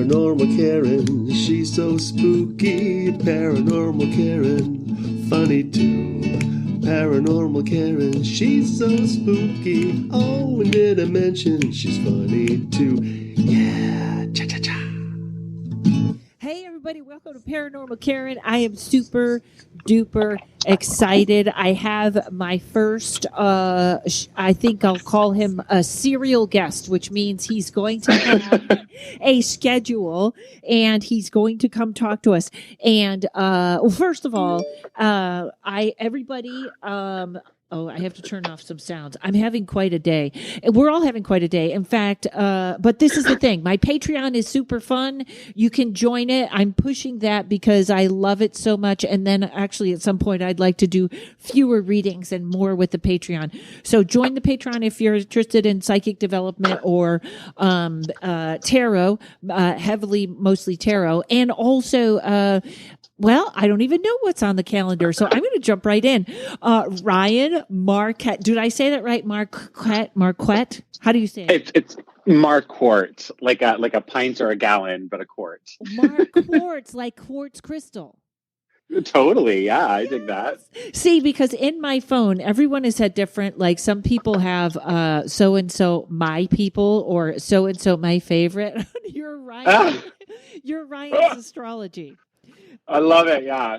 Paranormal Karen, she's so spooky. Paranormal Karen, funny too. Paranormal Karen, she's so spooky. Oh, and did I mention she's funny too? Yeah, cha-cha-cha. Hey everybody, welcome to Paranormal Karen. I am super duper excited. I have my first, I think I'll call him a serial guest, which means he's going to have a schedule and he's going to come talk to us. And, well, first of all, I have to turn off some sounds. I'm having quite a day. We're all having quite a day. In fact, but this is the thing. My Patreon is super fun. You can join it. I'm pushing that because I love it so much. And then actually at some point I'd like to do fewer readings and more with the Patreon. So join the Patreon if you're interested in psychic development or tarot, mostly tarot. And also, well, I don't even know what's on the calendar, so I'm going to jump right in. Ryan Marquardt. Did I say that right? Marquardt? How do you say it? It's Marquardt, like a pint or a gallon, but a quart. Marquardt, like quartz crystal. Totally, yeah, I dig that. See, because in my phone, everyone has had different, like some people have so-and-so my people or so-and-so my favorite. You're Ryan. You're Ryan's astrology. I love it. Yeah.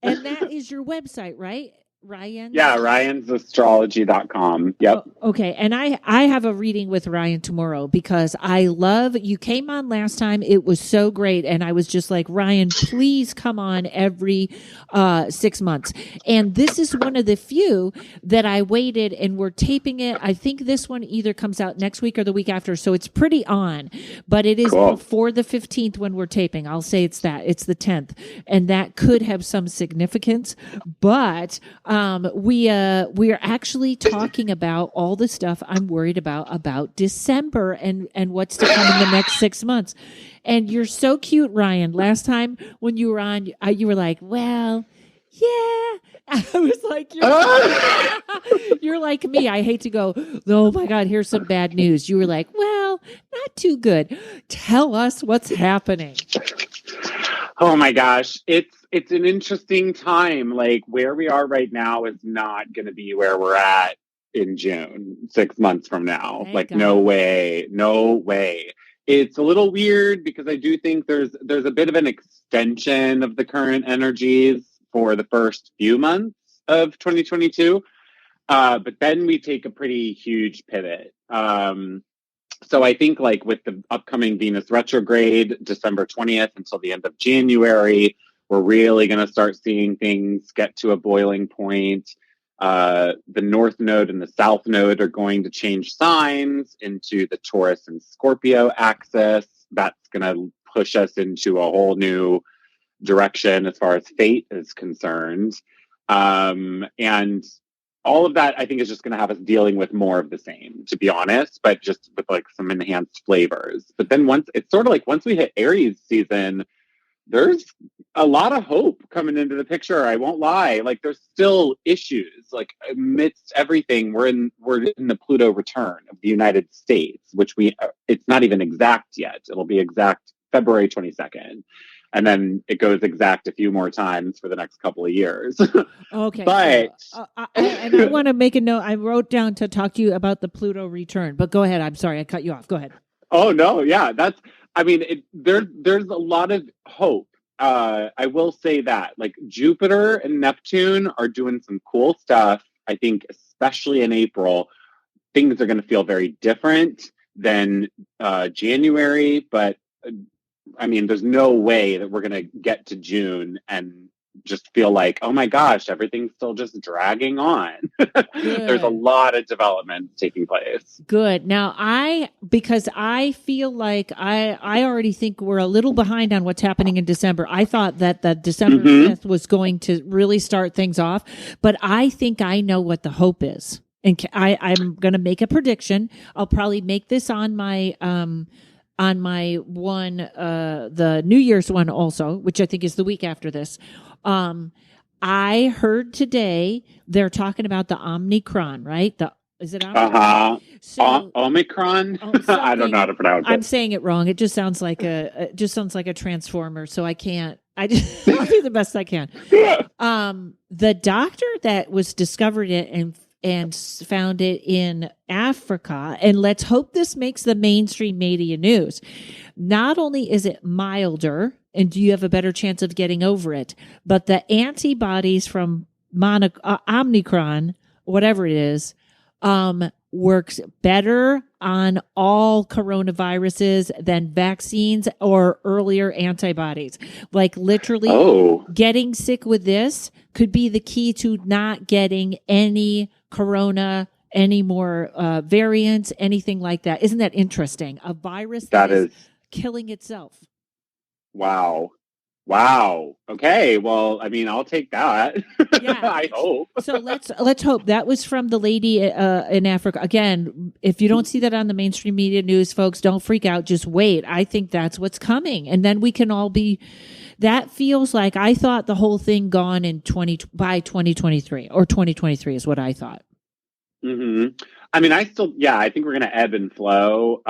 And that is your website, right? Ryan? Yeah, ryansastrology.com. Yep. Oh, okay. And I have a reading with Ryan tomorrow because you came on last time. It was so great. And I was just like, Ryan, please come on every 6 months. And this is one of the few that I waited and we're taping it. I think this one either comes out next week or the week after. So it's pretty on, but it is before the 15th when we're taping. I'll say it's the 10th. And that could have some significance, but we are actually talking about all the stuff I'm worried about December and what's to come in the next 6 months. And you're so cute, Ryan. Last time when you were on, you were like, well, yeah. I was like, you're like me. I hate to go, oh my God, here's some bad news. You were like, well, not too good. Tell us what's happening. Oh my gosh. It's an interesting time. Like where we are right now is not going to be where we're at in June, 6 months from now. Thank like God. No way. It's a little weird because I do think there's a bit of an extension of the current energies for the first few months of 2022. But then we take a pretty huge pivot. So I think like with the upcoming Venus retrograde, December 20th until the end of January, we're really going to start seeing things get to a boiling point. The North Node and the South Node are going to change signs into the Taurus and Scorpio axis. That's going to push us into a whole new direction as far as fate is concerned. And all of that, I think, is just going to have us dealing with more of the same, to be honest, but just with like some enhanced flavors. But then once we hit Aries season, there's a lot of hope coming into the picture. I won't lie. Like there's still issues, like amidst everything. We're in the Pluto return of the United States, which it's not even exact yet. It'll be exact February 22nd. And then it goes exact a few more times for the next couple of years. Okay. But I want to make a note. I wrote down to talk to you about the Pluto return, but go ahead. I'm sorry. I cut you off. Go ahead. Oh, no. Yeah. There's a lot of hope. I will say that like Jupiter and Neptune are doing some cool stuff. I think especially in April, things are going to feel very different than January, but there's no way that we're going to get to June and just feel like, oh my gosh, everything's still just dragging on. There's a lot of development taking place. Good. Now, because I feel like I already think we're a little behind on what's happening in December. I thought that the December 5th was going to really start things off, but I think I know what the hope is. And I'm going to make a prediction. I'll probably make this on my one, the New Year's one also, which I think is the week after this. I heard today they're talking about the Omicron, right? Is it Omicron? Uh-huh. So Omicron? oh, I don't know how to pronounce I'm it. saying it wrong. It just sounds like a transformer. So I can't. I'll do the best I can. The doctor that was discovered it and found it in Africa, and let's hope this makes the mainstream media news. Not only is it milder, and do you have a better chance of getting over it, but the antibodies from Omicron, whatever it is, works better on all coronaviruses than vaccines or earlier antibodies. Like literally getting sick with this could be the key to not getting any corona, any more variants, anything like that. Isn't that interesting? A virus that is killing itself. Wow. Okay. Well, I mean, I'll take that. Yeah. I hope. So let's hope. That was from the lady in Africa. Again, if you don't see that on the mainstream media news, folks, don't freak out. Just wait. I think that's what's coming. And then we can all be, that feels like, I thought the whole thing gone by 2023 or 2023 is what I thought. Mm-hmm. I mean, I think we're going to ebb and flow.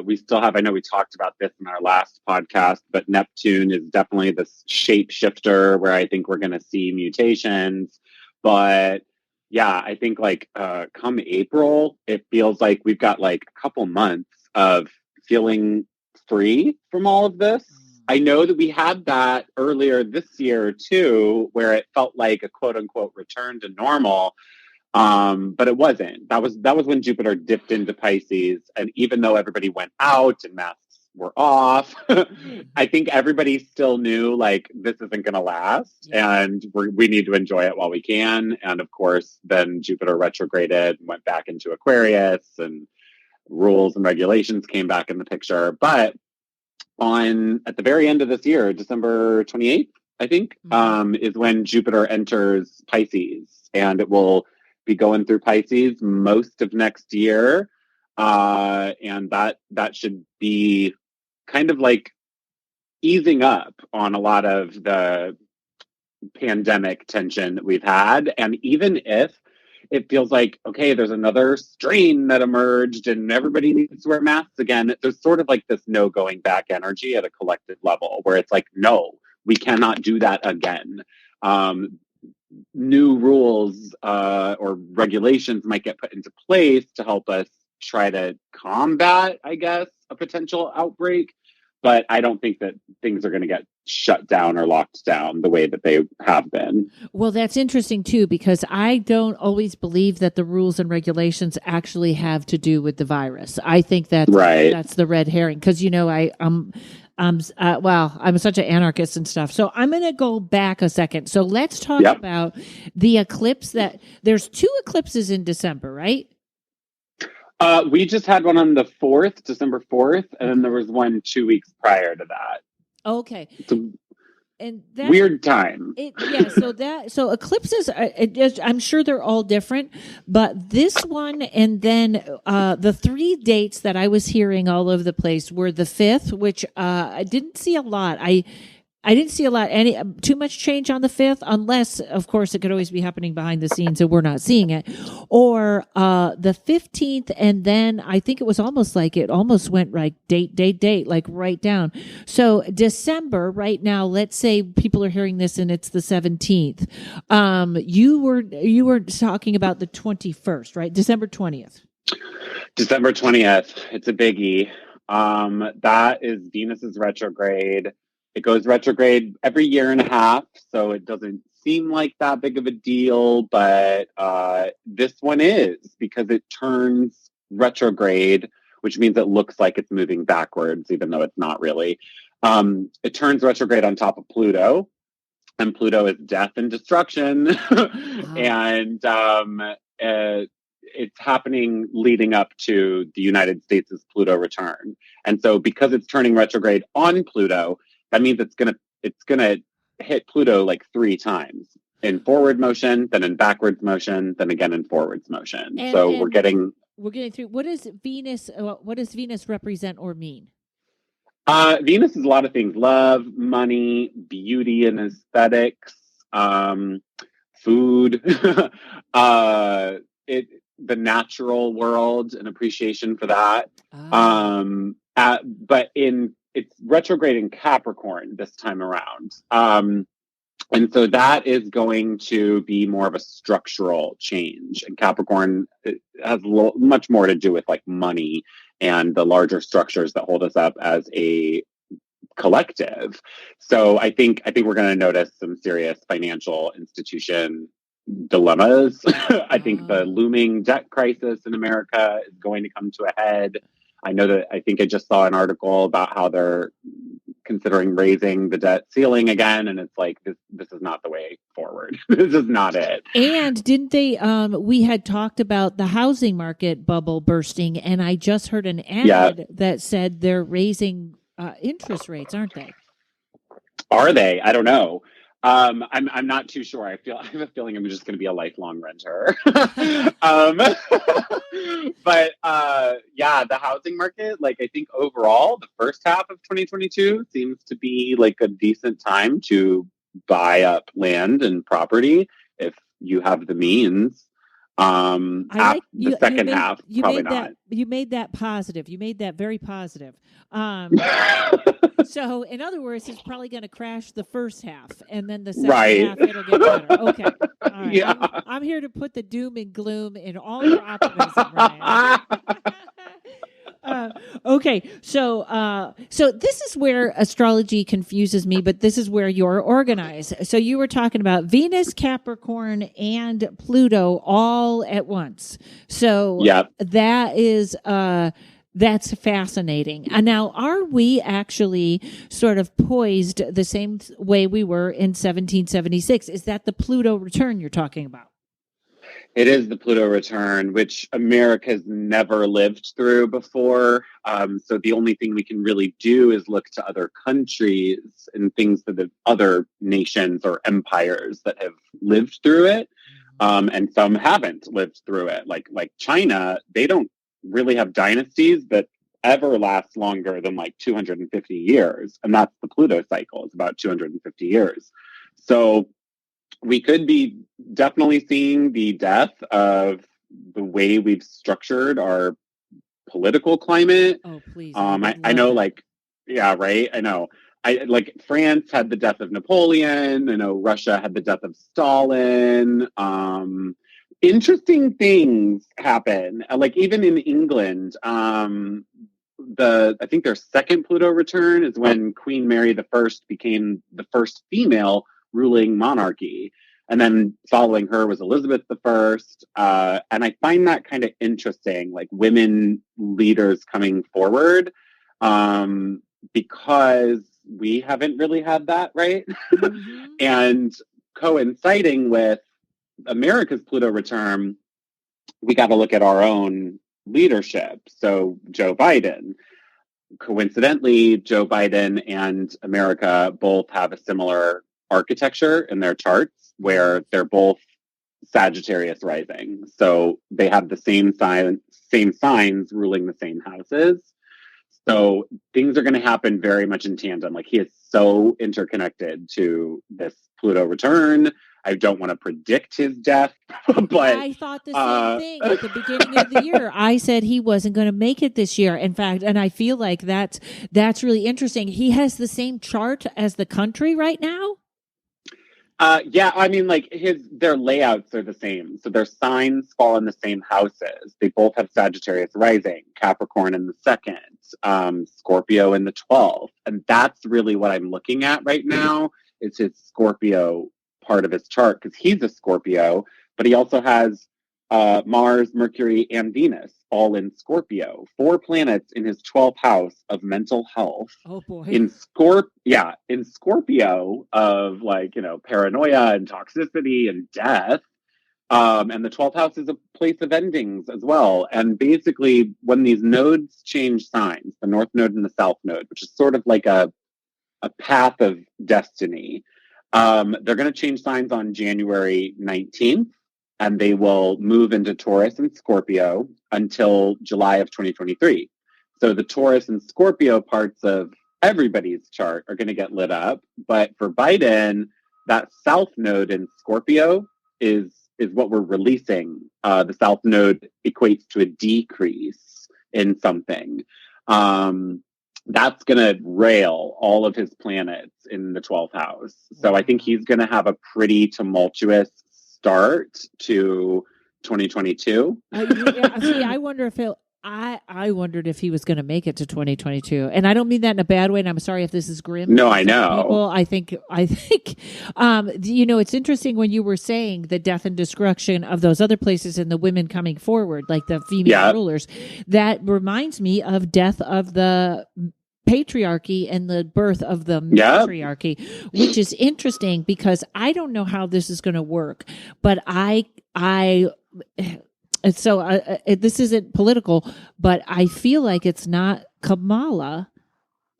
We still have, I know we talked about this in our last podcast, but Neptune is definitely this shapeshifter where I think we're going to see mutations. But yeah, I think like come April, it feels like we've got like a couple months of feeling free from all of this. I know that we had that earlier this year too, where it felt like a quote unquote return to normal. But it wasn't. That was when Jupiter dipped into Pisces. And even though everybody went out and masks were off, I think everybody still knew like this isn't going to last and we need to enjoy it while we can. And of course, then Jupiter retrograded and went back into Aquarius and rules and regulations came back in the picture. But at the very end of this year, December 28th, I think, is when Jupiter enters Pisces, and it will be going through Pisces most of next year. And that should be kind of like easing up on a lot of the pandemic tension that we've had. And even if it feels like, okay, there's another strain that emerged and everybody needs to wear masks again, there's sort of like this no going back energy at a collective level where it's like, no, we cannot do that again. New rules or regulations might get put into place to help us try to combat, I guess, a potential outbreak. But I don't think that things are going to get shut down or locked down the way that they have been. Well, that's interesting, too, because I don't always believe that the rules and regulations actually have to do with the virus. I think that's the red herring because, you know, I'm such an anarchist and stuff. So I'm going to go back a second. So let's talk about the eclipse there's 2 eclipses in December, right? We just had one on the 4th, December 4th, and then there was one 2 weeks prior to that. Okay. And that's weird time. So eclipses, I'm sure they're all different, but this one and then the 3 dates that I was hearing all over the place were the 5th, which I didn't see a lot. I didn't see too much change on the 5th, unless, of course, it could always be happening behind the scenes and we're not seeing it. Or the 15th, and then I think it was almost went like date, like right down. So December, right now, let's say people are hearing this and it's the 17th. You were talking about the 21st, right? December 20th. December 20th. It's a biggie. That is Venus's retrograde. It goes retrograde every year and a half, so it doesn't seem like that big of a deal, but this one is because it turns retrograde, which means it looks like it's moving backwards, even though it's not really. It turns retrograde on top of Pluto, and Pluto is death and destruction. And it's happening leading up to the United States' Pluto return. And so because it's turning retrograde on Pluto, that means it's gonna hit Pluto like 3 times in forward motion, then in backwards motion, then again in forwards motion. So we're getting through. What does Venus represent or mean? Venus is a lot of things: love, money, beauty and aesthetics, food. the natural world and appreciation for that. But it's retrograde in Capricorn this time around. And so that is going to be more of a structural change. And Capricorn has much more to do with like money and the larger structures that hold us up as a collective. So I think we're going to notice some serious financial institution dilemmas. I think the looming debt crisis in America is going to come to a head. I think I just saw an article about how they're considering raising the debt ceiling again, and it's like this is not the way forward. This is not it. And didn't they we had talked about the housing market bubble bursting, and I just heard an ad that said they're raising interest rates, aren't they? Are they? I don't know. I'm not too sure. I have a feeling I'm just going to be a lifelong renter. But the housing market, like I think overall, the first half of 2022 seems to be like a decent time to buy up land and property if you have the means. The second half, probably not. You made that positive. You made that very positive. So, in other words, it's probably going to crash the first half, and then the second half it'll get better. Okay, all right. Yeah. I'm here to put the doom and gloom in all your optimism, Ryan. Okay, so this is where astrology confuses me, but this is where you're organized. So you were talking about Venus, Capricorn, and Pluto all at once. So that is that's fascinating. And now, are we actually sort of poised the same way we were in 1776? Is that the Pluto return you're talking about? It is the Pluto return, which America's never lived through before. So the only thing we can really do is look to other countries and things that the other nations or empires that have lived through it. And some haven't lived through it. Like China, they don't really have dynasties that ever last longer than like 250 years. And that's the Pluto cycle. It's about 250 years. So we could be definitely seeing the death of the way we've structured our political climate. Oh, please. I know, like, yeah, right. I know. France had the death of Napoleon. I know Russia had the death of Stalin. Interesting things happen. Like even in England, I think their second Pluto return is when Queen Mary I became the first female ruling monarchy. And then following her was Elizabeth I. And I find that kind of interesting, like women leaders coming forward, because we haven't really had that, right? Mm-hmm. And coinciding with America's Pluto return, we got to look at our own leadership. So Joe Biden. Coincidentally, Joe Biden and America both have a similar architecture in their charts where they're both Sagittarius rising. So they have the same signs ruling the same houses. So things are going to happen very much in tandem. Like he is so interconnected to this Pluto return. I don't want to predict his death, but I thought the same thing at the beginning of the year. I said he wasn't going to make it this year. In fact, and I feel like that's really interesting. He has the same chart as the country right now. Yeah, I mean, like their layouts are the same. So their signs fall in the same houses. They both have Sagittarius rising, Capricorn in the second, Scorpio in the 12th. And that's really what I'm looking at right now is his Scorpio part of his chart, because he's a Scorpio, but he also has Mars, Mercury, and Venus all in Scorpio. 4 planets in his 12th house of mental health. Oh boy. In Scorpio of paranoia and toxicity and death. And the 12th house is a place of endings as well. And basically when these nodes change signs, the North Node and the South Node, which is sort of like a path of destiny, they're going to change signs on January 19th. And they will move into Taurus and Scorpio until July of 2023. So the Taurus and Scorpio parts of everybody's chart are going to get lit up. But for Biden, that South Node in Scorpio is is what we're releasing. The South Node equates to a decrease in something. That's going to rail all of his planets in the 12th house. So I think he's going to have a pretty tumultuous start to 2022. See, I wonder if I wondered if he was going to make it to 2022, and I don't mean that in a bad way. And I'm sorry if this is grim. No, I know. People, I think, it's interesting when you were saying the death and destruction of those other places and the women coming forward, like the female rulers. That reminds me of death of the patriarchy and the birth of the matriarchy, which is interesting because I don't know how this is going to work, but this isn't political, but I feel like it's not Kamala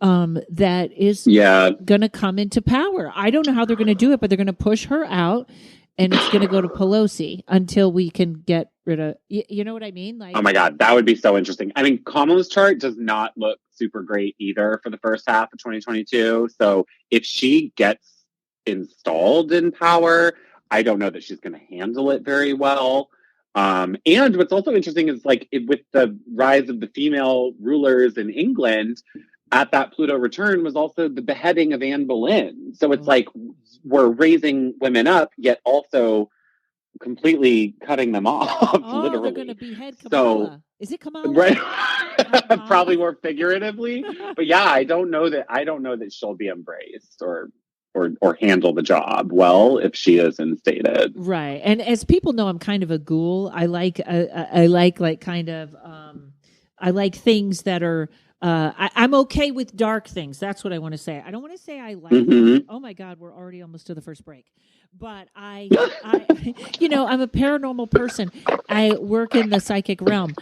that is going to come into power. I don't know how they're going to do it, but they're going to push her out, and it's going to go to Pelosi until we can get rid of. You know what I mean? Like, oh my God, that would be so interesting. I mean, Kamala's chart does not look super great either for the first half of 2022. So if she gets installed in power, I don't know that she's going to handle it very well. And what's also interesting is with the rise of the female rulers in England, at that Pluto return was also the beheading of Anne Boleyn. So it's like we're raising women up, yet also completely cutting them off. Literally, they're going to behead Kamala. So, is it Kamala? Right. Probably more figuratively, but yeah, I don't know that she'll be embraced or handle the job well if she is instated. Right. And as people know, I'm kind of a ghoul. I like things that are, I'm okay with dark things. That's what I want to say. I don't want to say I like, oh my God, we're already almost to the first break. But I I'm a paranormal person. I work in the psychic realm.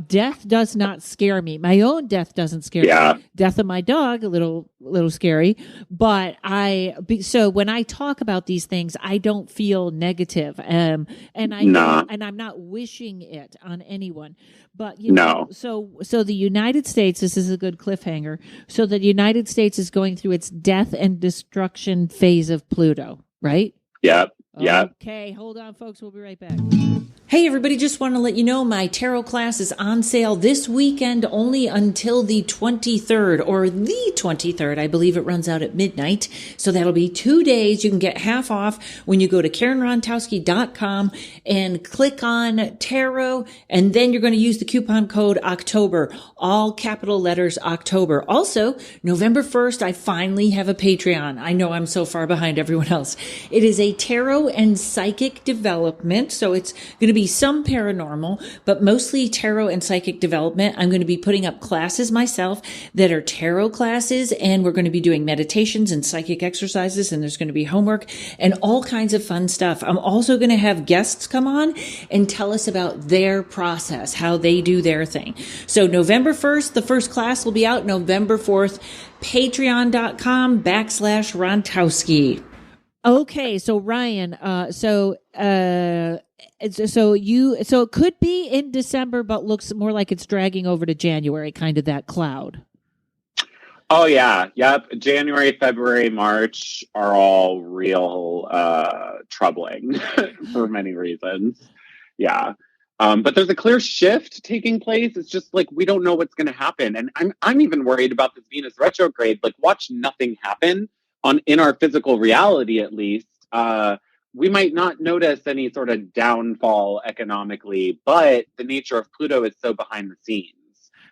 Death does not scare me. My own death doesn't scare me. Death of my dog, a little scary. But so when I talk about these things, I don't feel negative. And I'm not wishing it on anyone. But so the United States, this is a good cliffhanger. So the United States is going through its death and destruction phase of Pluto, right? Yep. Okay, hold on, folks. We'll be right back. Hey, everybody, just want to let you know my tarot class is on sale this weekend only until the 23rd, or the 23rd. I believe it runs out at midnight. So that'll be 2 days. You can get half off when you go to karenrontowski.com and click on tarot. And then you're going to use the coupon code October, all capital letters October. Also, November 1st, I finally have a Patreon. I know I'm so far behind everyone else. It is a tarot and psychic development. So it's going to be some paranormal, but mostly tarot and psychic development. I'm going to be putting up classes myself that are tarot classes, and we're going to be doing meditations and psychic exercises, and there's going to be homework and all kinds of fun stuff. I'm also going to have guests come on and tell us about their process, how they do their thing. So November 1st, the first class will be out. November 4th, patreon.com/Rontowski. Okay, so Ryan, so it could be in December, but looks more like it's dragging over to January, kind of that cloud. Oh yeah, yep. January, February, March are all real troubling for many reasons. Yeah. But there's a clear shift taking place. It's just like we don't know what's going to happen, and I'm even worried about this Venus retrograde. Like, watch nothing happen in our physical reality, at least. We might not notice any sort of downfall economically, but the nature of Pluto is so behind the scenes.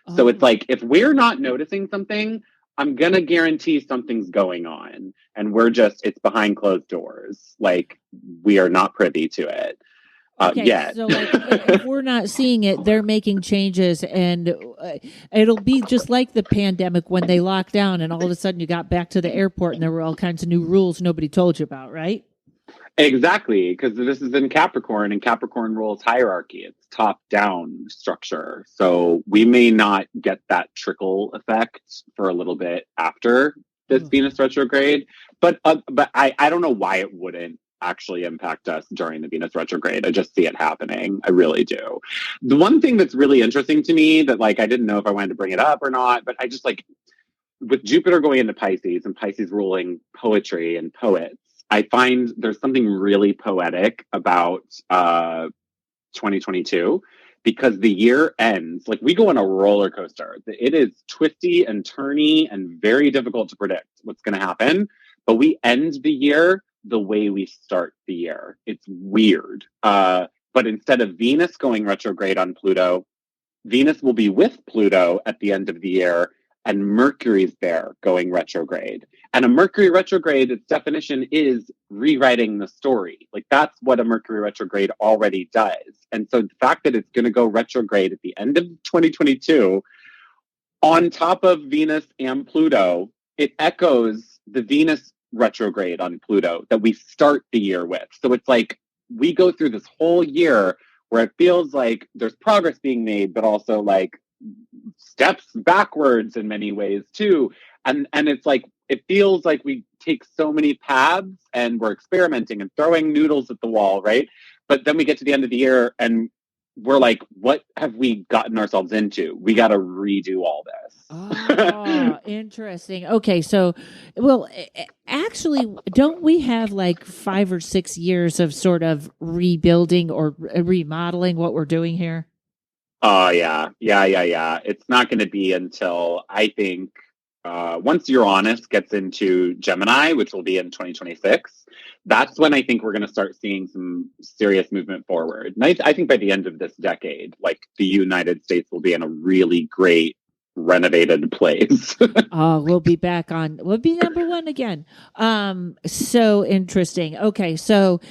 Oh. So it's like, if we're not noticing something, I'm going to guarantee something's going on. And it's behind closed doors. Like, we are not privy to it. Yet. So if we're not seeing it, they're making changes, and it'll be just like the pandemic when they locked down and all of a sudden you got back to the airport and there were all kinds of new rules nobody told you about, right? Exactly, because this is in Capricorn, and Capricorn rules hierarchy. It's top-down structure. So we may not get that trickle effect for a little bit after this Venus retrograde, but I don't know why it wouldn't actually impact us during the Venus retrograde. I just see it happening. I really do. The one thing that's really interesting to me that I didn't know if I wanted to bring it up or not, but I just with Jupiter going into Pisces and Pisces ruling poetry and poets, I find there's something really poetic about 2022 because the year ends, like we go on a roller coaster. It is twisty and turny and very difficult to predict what's going to happen, but we end the year the way we start the year. It's weird. But instead of Venus going retrograde on Pluto, Venus will be with Pluto at the end of the year, and Mercury's there going retrograde. And a Mercury retrograde, its definition is rewriting the story. Like that's what a Mercury retrograde already does. And so the fact that it's going to go retrograde at the end of 2022, on top of Venus and Pluto, it echoes the Venus retrograde on Pluto that we start the year with. So it's like we go through this whole year where it feels like there's progress being made, but also like steps backwards in many ways too. And it's like, it feels like we take so many paths and we're experimenting and throwing noodles at the wall, right? But then we get to the end of the year and we're like, what have we gotten ourselves into? We got to redo all this. Oh, interesting. Okay, so, well, actually, don't we have like 5 or 6 years of sort of rebuilding or remodeling what we're doing here? Oh, yeah. It's not going to be until, I think, once Uranus gets into Gemini, which will be in 2026, that's when I think we're going to start seeing some serious movement forward. And I think by the end of this decade, like the United States will be in a really great renovated place. We'll be we'll be number one again. So interesting. Okay. So,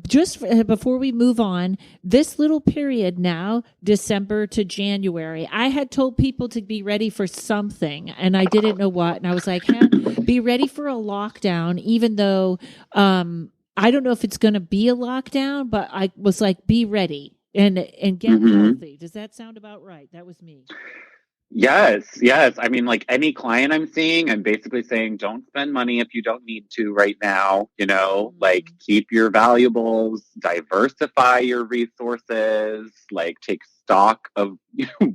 just before we move on, this little period now, December to January, I had told people to be ready for something and I didn't know what. And I was like, be ready for a lockdown, even though, I don't know if it's going to be a lockdown, but I was like, be ready and get healthy. Does that sound about right? That was me. Yes. I mean, like any client I'm seeing, I'm basically saying, don't spend money if you don't need to right now, like keep your valuables, diversify your resources, like take stock of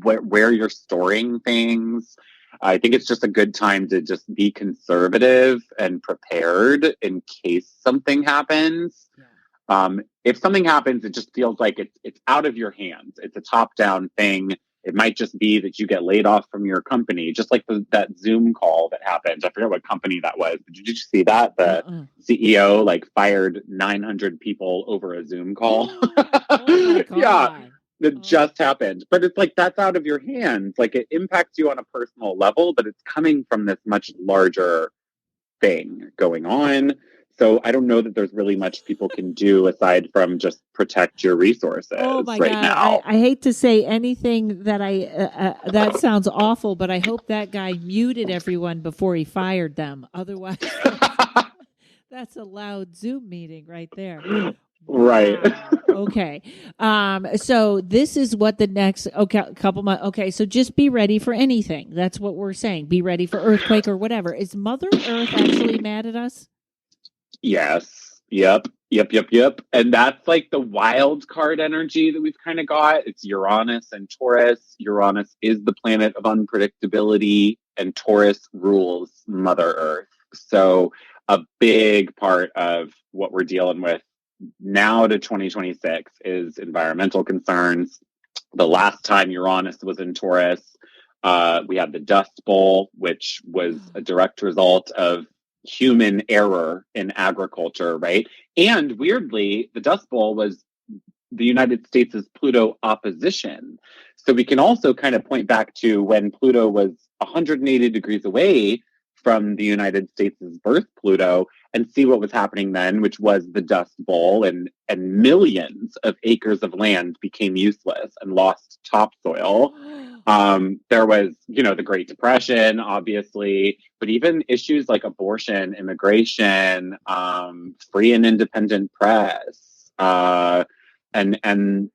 where you're storing things. I think it's just a good time to just be conservative and prepared in case something happens. Yeah. If something happens, it just feels like it's out of your hands. It's a top-down thing. It might just be that you get laid off from your company, just like that Zoom call that happened. I forget what company that was. Did you see that? The CEO like fired 900 people over a Zoom call. Oh my God. Yeah, that just happened. But it's like that's out of your hands. Like it impacts you on a personal level, but it's coming from this much larger thing going on. So I don't know that there's really much people can do aside from just protect your resources right now. I hate to say anything that that sounds awful, but I hope that guy muted everyone before he fired them. Otherwise, that's a loud Zoom meeting right there. Right. Wow. Okay. So this is what the next couple months. Okay. So just be ready for anything. That's what we're saying. Be ready for earthquake or whatever. Is Mother Earth actually mad at us? Yes. Yep. And that's like the wild card energy that we've kind of got. It's Uranus and Taurus. Uranus is the planet of unpredictability, and Taurus rules Mother Earth. So a big part of what we're dealing with now to 2026 is environmental concerns. The last time Uranus was in Taurus, we had the Dust Bowl, which was a direct result of human error in agriculture, right? And weirdly, the Dust Bowl was the United States' Pluto opposition. So we can also kind of point back to when Pluto was 180 degrees away from the United States' birth Pluto and see what was happening then, which was the Dust Bowl, and millions of acres of land became useless and lost topsoil. There was, the Great Depression, obviously, but even issues like abortion, immigration, free and independent press, and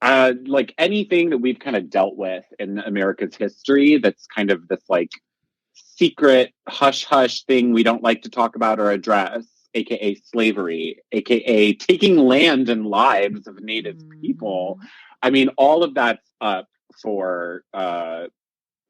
like anything that we've kind of dealt with in America's history that's kind of this like secret hush-hush thing we don't like to talk about or address, aka slavery, aka taking land and lives of Native people. I mean, all of that's up for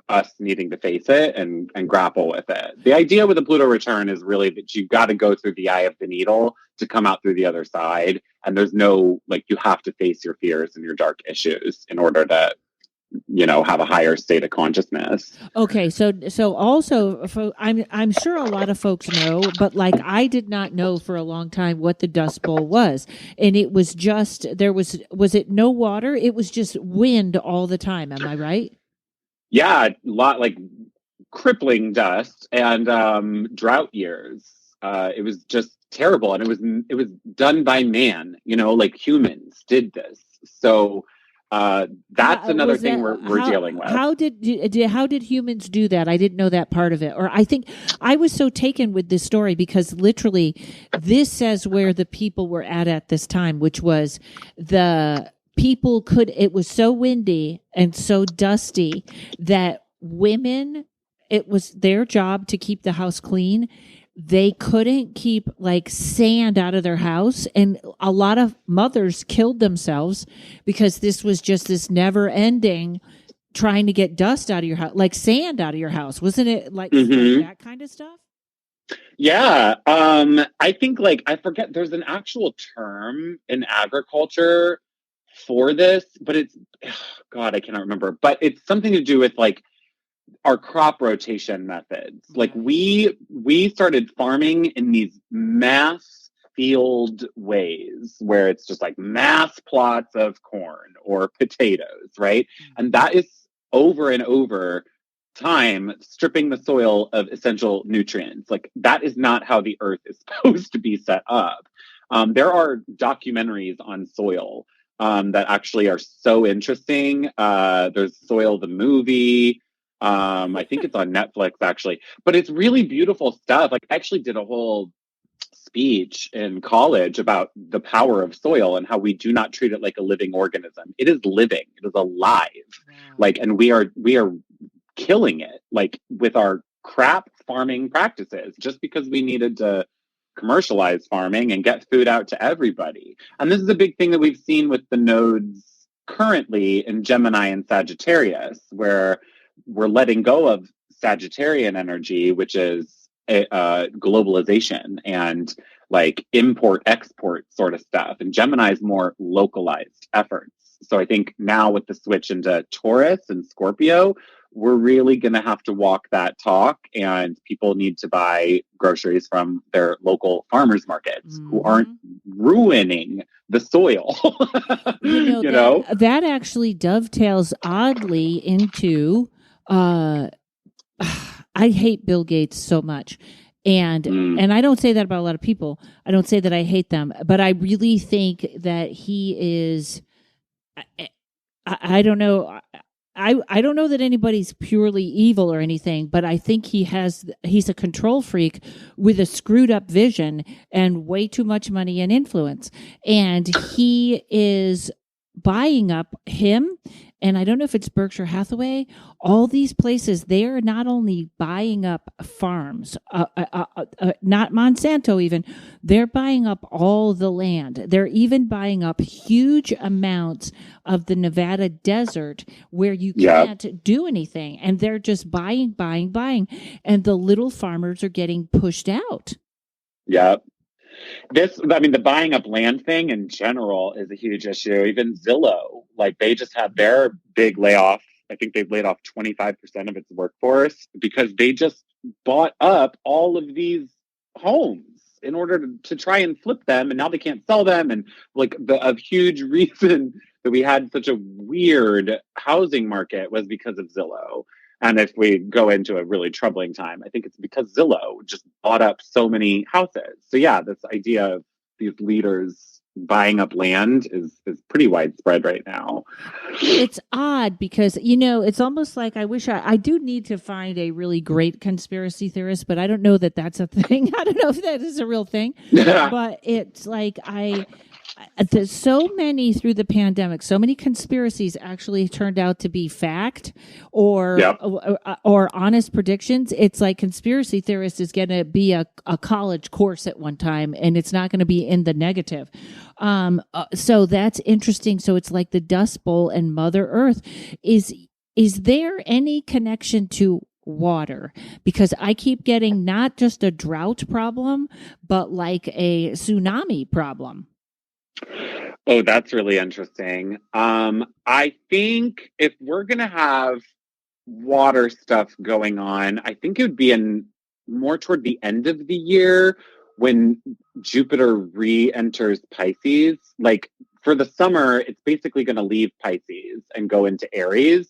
us needing to face it and grapple with it. The idea with the Pluto return is really that you got to go through the eye of the needle to come out through the other side. And there's no, like, you have to face your fears and your dark issues in order to, have a higher state of consciousness. Okay, so also, I'm sure a lot of folks know, but like I did not know for a long time what the Dust Bowl was, and it was just was it no water? It was just wind all the time. Am I right? Yeah, a lot, like crippling dust and drought years. It was just terrible, and it was done by man. Like humans did this. So. That's another thing we're dealing with. How did humans do that? I didn't know that part of it. Or I think I was so taken with this story because literally this says where the people were at this time, which was it was so windy and so dusty that women, it was their job to keep the house clean. They couldn't keep like sand out of their house. And a lot of mothers killed themselves because this was just this never ending trying to get dust out of your house, like sand out of your house. Wasn't it like that kind of stuff? Yeah. I think I forget, there's an actual term in agriculture for this, but God, I cannot remember, but it's something to do with our crop rotation methods. Like we started farming in these mass field ways where it's just like mass plots of corn or potatoes, right? And that is over and over time stripping the soil of essential nutrients. Like that is not how the earth is supposed to be set up. There are documentaries on soil that actually are so interesting. There's Soil the movie. I think it's on Netflix actually, but it's really beautiful stuff. Like I actually did a whole speech in college about the power of soil and how we do not treat it like a living organism. It is living. It is alive. Wow. And we are killing it with our crap farming practices just because we needed to commercialize farming and get food out to everybody. And this is a big thing that we've seen with the nodes currently in Gemini and Sagittarius, where we're letting go of Sagittarian energy, which is globalization and import export sort of stuff. And Gemini is more localized efforts. So I think now with the switch into Taurus and Scorpio, we're really going to have to walk that talk, and people need to buy groceries from their local farmers markets who aren't ruining the soil. That actually dovetails oddly into I hate Bill Gates so much. And I don't say that about a lot of people. I don't say that I hate them, but I really think that he is, I don't know. I don't know that anybody's purely evil or anything, but I think he's a control freak with a screwed up vision and way too much money and influence. And he is buying up him. And I don't know if it's Berkshire Hathaway, all these places, they are not only buying up farms, not Monsanto even, they're buying up all the land. They're even buying up huge amounts of the Nevada desert where you can't do anything. And they're just buying. And the little farmers are getting pushed out. Yeah. The buying up land thing in general is a huge issue. Even Zillow, they just had their big layoff. I think they've laid off 25% of its workforce because they just bought up all of these homes in order to try and flip them. And now they can't sell them. And a huge reason that we had such a weird housing market was because of Zillow. And if we go into a really troubling time, I think it's because Zillow just bought up so many houses. So yeah, this idea of these leaders buying up land is pretty widespread right now. It's odd because, it's almost like I wish I do need to find a really great conspiracy theorist, but I don't know that that's a thing. I don't know if that is a real thing, but it's there's so many through the pandemic, so many conspiracies actually turned out to be fact or honest predictions. It's like conspiracy theorist is going to be a college course at one time, and it's not going to be in the negative. So that's interesting. So it's like the Dust Bowl and Mother Earth. Is is there any connection to water? Because I keep getting not just a drought problem, but like a tsunami problem. Oh, that's really interesting. I think if we're going to have water stuff going on, I think it would be in more toward the end of the year when Jupiter re-enters Pisces. Like for the summer, it's basically going to leave Pisces and go into Aries.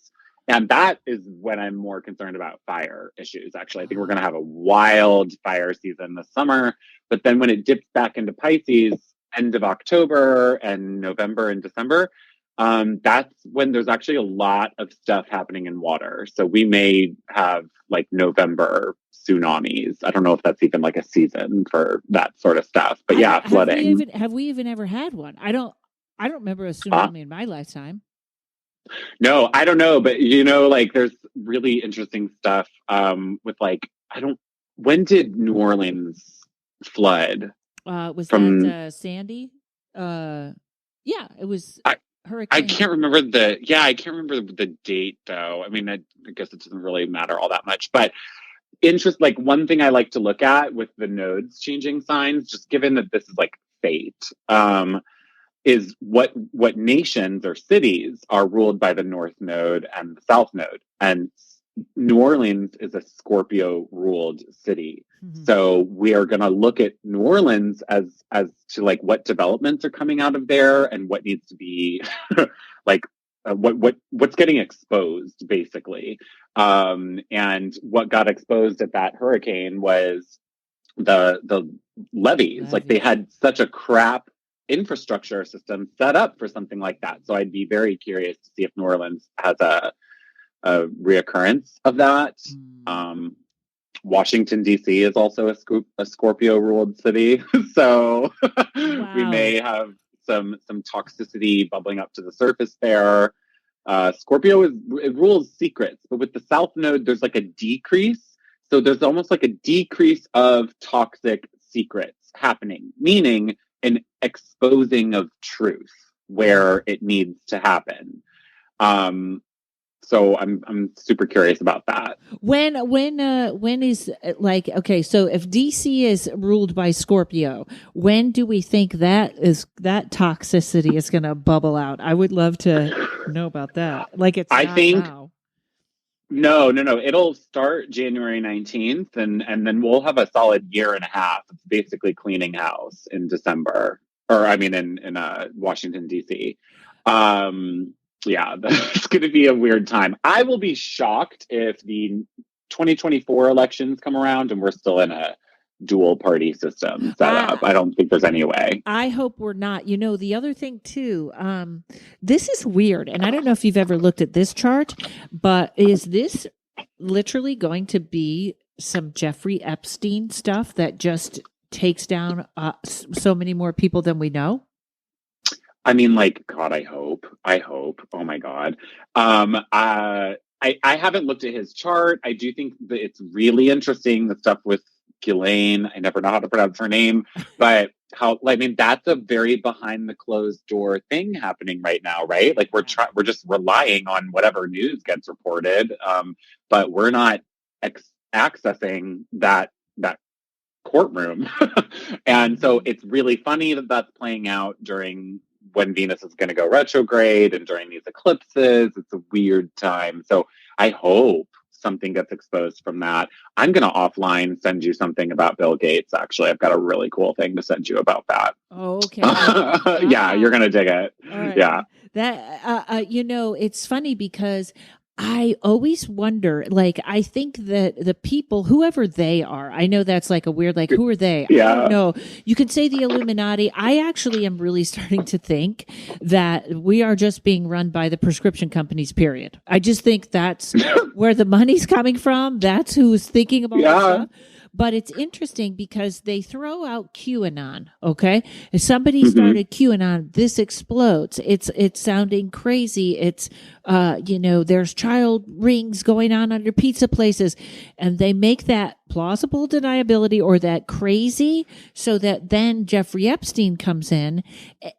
And that is when I'm more concerned about fire issues. Actually, I think we're going to have a wild fire season this summer. But then when it dips back into Pisces, end of October and November and December, that's when there's actually a lot of stuff happening in water. So we may have like November tsunamis. I don't know if that's even like a season for that sort of stuff. But yeah, flooding. Have we even ever had one? I don't remember a tsunami in my lifetime. No, I don't know. But like there's really interesting stuff with like, when did New Orleans flood? Was that Sandy? Yeah, it was hurricane. I can't remember the date though. I mean, I guess it doesn't really matter all that much, but like one thing I like to look at with the nodes changing signs, just given that this is like fate, is what nations or cities are ruled by the North Node and the South Node. And New Orleans is a Scorpio ruled city. Mm-hmm. So we are going to look at New Orleans as to like what developments are coming out of there and what needs to be like what's getting exposed basically. And what got exposed at that hurricane was the levees. Like they had such a crap infrastructure system set up for something like that. So I'd be very curious to see if New Orleans has a reoccurrence of that. Washington, D.C. is also a Scorpio-ruled city. So we may have some toxicity bubbling up to the surface there. Scorpio it rules secrets, but with the South Node, there's like a decrease. So there's almost like a decrease of toxic secrets happening, meaning an exposing of truth where it needs to happen. So I'm super curious about that. When is like, okay, so if DC is ruled by Scorpio, when do we think that toxicity is going to bubble out? I would love to know about that. Like it's now. No. It'll start January 19th and then we'll have a solid year and a half of basically cleaning house in December, or I mean in Washington, D.C. Yeah, that's going to be a weird time. I will be shocked if the 2024 elections come around and we're still in a dual party system set up. I don't think there's any way. I hope we're not. The other thing too, this is weird. And I don't know if you've ever looked at this chart, but is this literally going to be some Jeffrey Epstein stuff that just takes down so many more people than we know? I mean, like, God, I hope. Oh my God. I haven't looked at his chart. I do think that it's really interesting, the stuff with Ghislaine. I never know how to pronounce her name, but that's a very behind the closed door thing happening right now, right? Like we're just relying on whatever news gets reported. But we're not accessing that courtroom. And so it's really funny that that's playing out during when Venus is going to go retrograde and during these eclipses. It's a weird time. So I hope something gets exposed from that. I'm going to offline send you something about Bill Gates. Actually, I've got a really cool thing to send you about that. Okay. Yeah, you're going to dig it. Right. Yeah. That, it's funny because I always wonder, like, I think that the people, whoever they are, I know that's like a weird, like, who are they? Yeah. I don't know. You can say the Illuminati. I actually am really starting to think that we are just being run by the prescription companies, period. I just think that's where the money's coming from. That's who's thinking about this stuff. But it's interesting because they throw out QAnon, okay? If somebody started QAnon, this explodes. It's sounding crazy. It's, there's child rings going on under pizza places. And they make that plausible deniability or that crazy so that then Jeffrey Epstein comes in.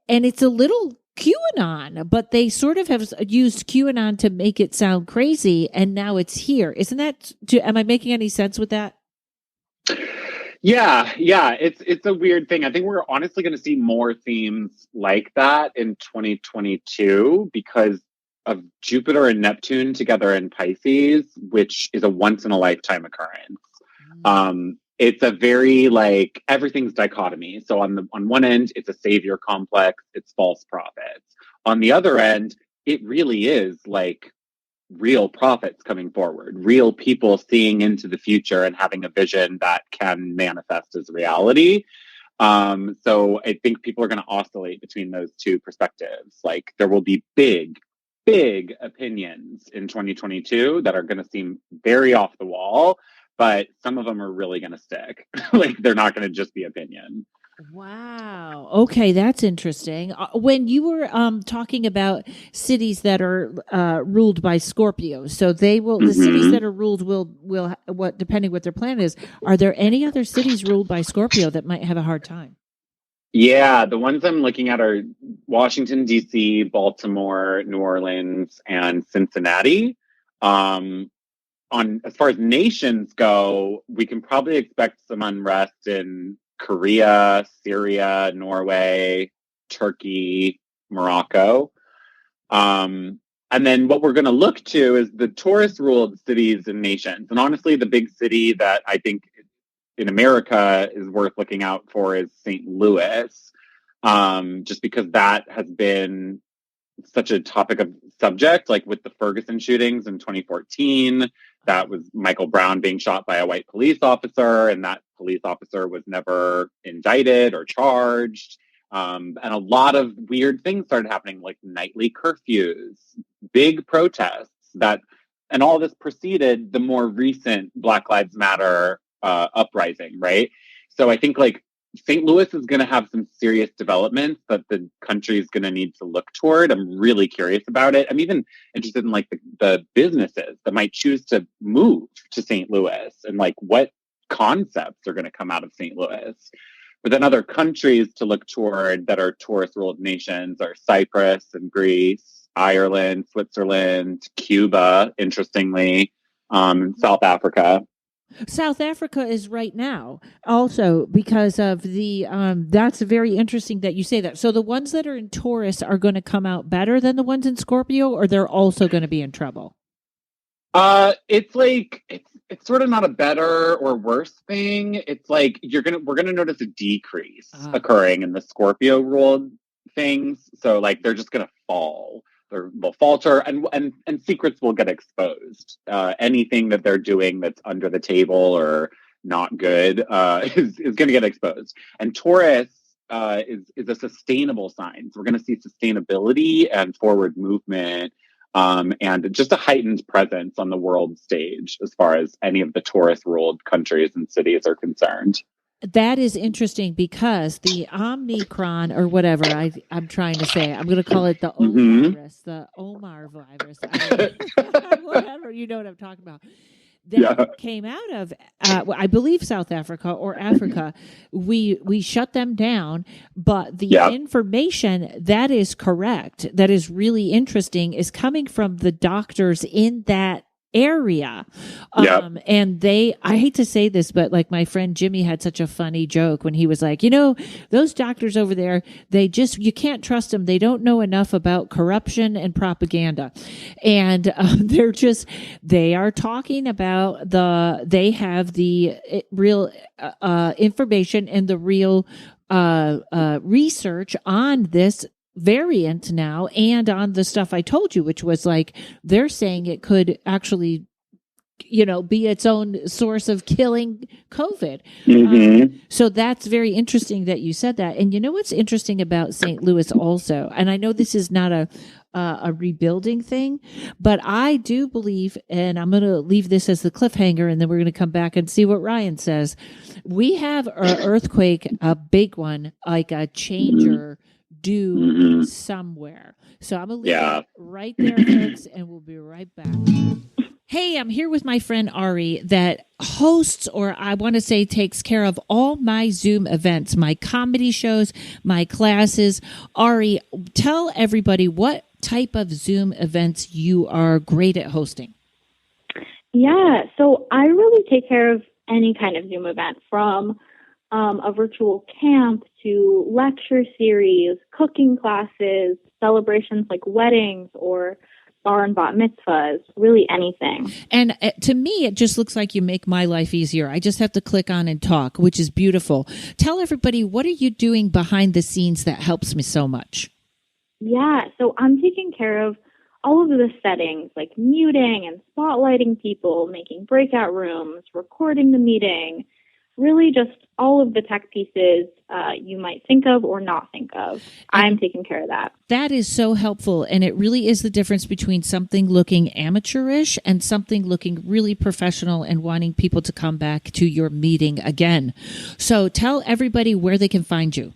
And it's a little QAnon, but they sort of have used QAnon to make it sound crazy, and now it's here. Isn't that? Am I making any sense with that? Yeah, it's a weird thing. I think we're honestly going to see more themes like that in 2022 because of Jupiter and Neptune together in Pisces, which is a once in a lifetime occurrence. It's a very like everything's dichotomy. So on one end, it's a savior complex, it's false prophets. On the other end, it really is like real prophets coming forward, real people seeing into the future and having a vision that can manifest as reality. So I think people are going to oscillate between those two perspectives. Like there will be big opinions in 2022 that are going to seem very off the wall, but some of them are really going to stick. Like they're not going to just be opinion. Wow. Okay, that's interesting. When you were talking about cities that are ruled by Scorpio, so they will the cities that are ruled will what depending what their plan is. Are there any other cities ruled by Scorpio that might have a hard time? Yeah, the ones I'm looking at are Washington, D.C., Baltimore, New Orleans, and Cincinnati. As far as nations go, we can probably expect some unrest in Korea, Syria, Norway, Turkey, Morocco. And then what we're going to look to is the Taurus-ruled cities and nations. And honestly, the big city that I think in America is worth looking out for is St. Louis, just because that has been such a topic of subject, like with the Ferguson shootings in 2014, that was Michael Brown being shot by a white police officer, and that police officer was never indicted or charged. And a lot of weird things started happening, like nightly curfews, big protests and all this preceded the more recent Black Lives Matter uprising, right? So I think like St. Louis is going to have some serious developments that the country is going to need to look toward. I'm really curious about it. I'm even interested in like the businesses that might choose to move to St. Louis and like what concepts are going to come out of St. Louis. But then other countries to look toward that are tourist-ruled nations are Cyprus and Greece, Ireland, Switzerland, Cuba, interestingly, South Africa. South Africa is right now also because of the that's very interesting that you say that. So the ones that are in Taurus are going to come out better than the ones in Scorpio, or they're also going to be in trouble? It's like it's sort of not a better or worse thing. It's like we're gonna notice a decrease occurring in the Scorpio ruled things. So like they're just gonna fall. They'll falter and secrets will get exposed. Anything that they're doing that's under the table or not good is going to get exposed. And Taurus is a sustainable sign. So we're going to see sustainability and forward movement and just a heightened presence on the world stage as far as any of the Taurus-ruled countries and cities are concerned. That is interesting because the Omicron or whatever I'm trying to say, I'm going to call it the Omar virus, whatever, you know what I'm talking about. That came out of, I believe, South Africa or Africa. We shut them down, but the information that is correct, that is really interesting, is coming from the doctors in that area. And I hate to say this, but like my friend Jimmy had such a funny joke when he was like, those doctors over there, you can't trust them. They don't know enough about corruption and propaganda. And they are talking about they have the real information and the real research on this variant now, and on the stuff I told you, which was like they're saying it could actually be its own source of killing COVID. So that's very interesting that you said that. And what's interesting about St. Louis also, and I know this is not a rebuilding thing, but I do believe, and I'm going to leave this as the cliffhanger, and then we're going to come back and see what Ryan says. We have an earthquake, a big one, like a changer due somewhere. So I'm going to leave it right there, folks, and we'll be right back. Hey, I'm here with my friend Ari that hosts, or I want to say takes care of all my Zoom events, my comedy shows, my classes. Ari, tell everybody what type of Zoom events you are great at hosting. Yeah, so I really take care of any kind of Zoom event, from a virtual camp to lecture series, cooking classes, celebrations like weddings or bar and bat mitzvahs, really anything. And to me, it just looks like you make my life easier. I just have to click on and talk, which is beautiful. Tell everybody, what are you doing behind the scenes that helps me so much? Yeah, so I'm taking care of all of the settings, like muting and spotlighting people, making breakout rooms, recording the meeting, really just all of the tech pieces you might think of or not think of. I'm taking care of that. That is so helpful. And it really is the difference between something looking amateurish and something looking really professional and wanting people to come back to your meeting again. So tell everybody where they can find you.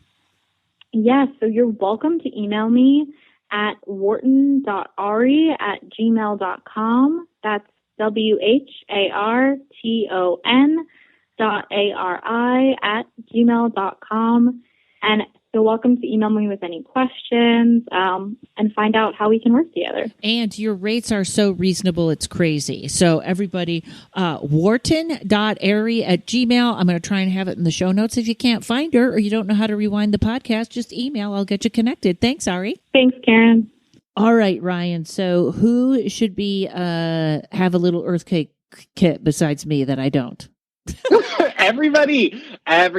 Yes, so you're welcome to email me at wharton.ari@gmail.com. That's WHARTON.ARI@gmail.com. And you're welcome to email me with any questions and find out how we can work together. And your rates are so reasonable, it's crazy. So everybody, wharton.ari@gmail. I'm going to try and have it in the show notes. If you can't find her or you don't know how to rewind the podcast, just email. I'll get you connected. Thanks, Ari. Thanks, Karen. All right, Ryan. So who should be have a little earthquake kit besides me that I don't? Everybody. I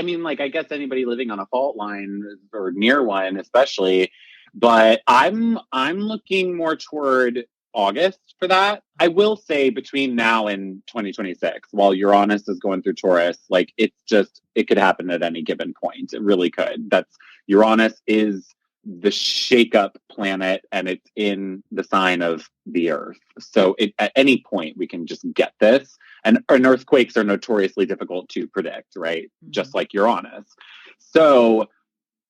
mean, like, I guess anybody living on a fault line or near one, especially. But I'm looking more toward August for that. I will say between now and 2026, while Uranus is going through Taurus, like, it could happen at any given point. It really could. Uranus is the shake-up planet, and it's in the sign of the Earth. So at any point we can just get this. And earthquakes are notoriously difficult to predict, right? Mm-hmm. Just like Uranus. So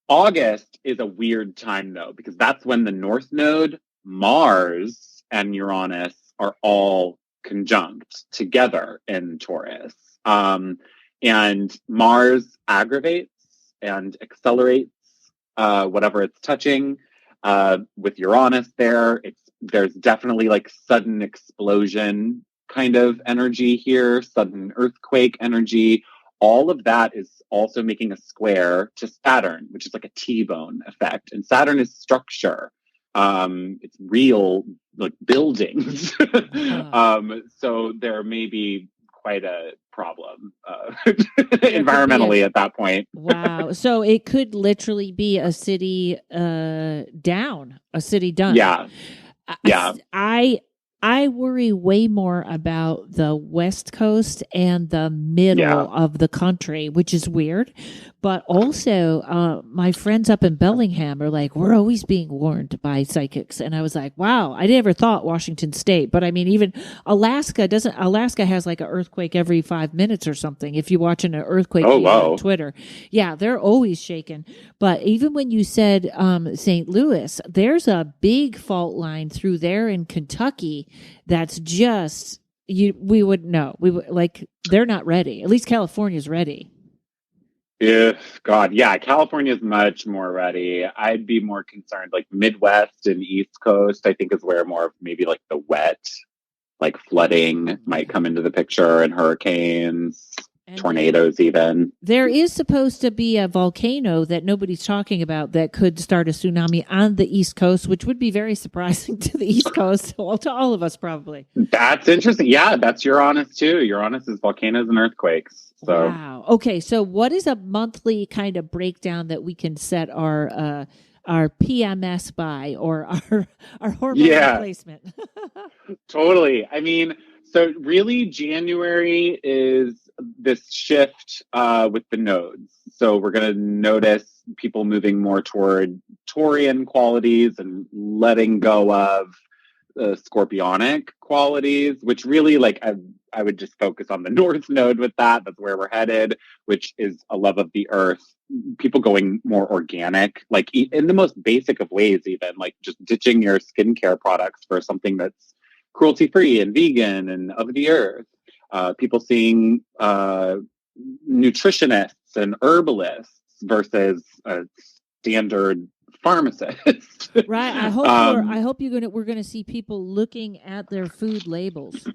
August is a weird time, though, because that's when the North Node, Mars, and Uranus are all conjunct together in Taurus. And Mars aggravates and accelerates whatever it's touching. With Uranus there's definitely like sudden explosion kind of energy here, sudden earthquake energy. All of that is also making a square to Saturn, which is like a T-bone effect. And Saturn is structure. It's real, like, buildings. So there may be quite a problem environmentally at that point. Wow. So it could literally be a city down, a city done. Yeah. I worry way more about the West Coast and the middle of the country, which is weird. But also, my friends up in Bellingham are like, we're always being warned by psychics. And I was like, wow, I never thought Washington State. But I mean, even Alaska has like an earthquake every 5 minutes or something. If you're watching an earthquake on Twitter. Yeah, they're always shaking. But even when you said St. Louis, there's a big fault line through there in Kentucky that's just, we would know. They're not ready. At least California's ready. Yeah, God, yeah, California is much more ready. I'd be more concerned, like Midwest and East Coast, I think is where more of maybe like the wet, like flooding might come into the picture, and hurricanes, and tornadoes even. There is supposed to be a volcano that nobody's talking about that could start a tsunami on the East Coast, which would be very surprising to the East Coast, well, to all of us probably. That's interesting. Yeah, that's Uranus too. Uranus is volcanoes and earthquakes. So. Wow. Okay, so what is a monthly kind of breakdown that we can set our PMS by, or our hormone replacement? Totally. I mean, so really January is this shift with the nodes. So we're going to notice people moving more toward Taurian qualities and letting go of scorpionic qualities, which really, like, I would just focus on the North Node with that. That's where we're headed, which is a love of the earth. People going more organic, like in the most basic of ways, even like just ditching your skincare products for something that's cruelty-free and vegan and of the earth. People seeing nutritionists and herbalists versus a standard pharmacist. Right. I hope we're gonna see people looking at their food labels.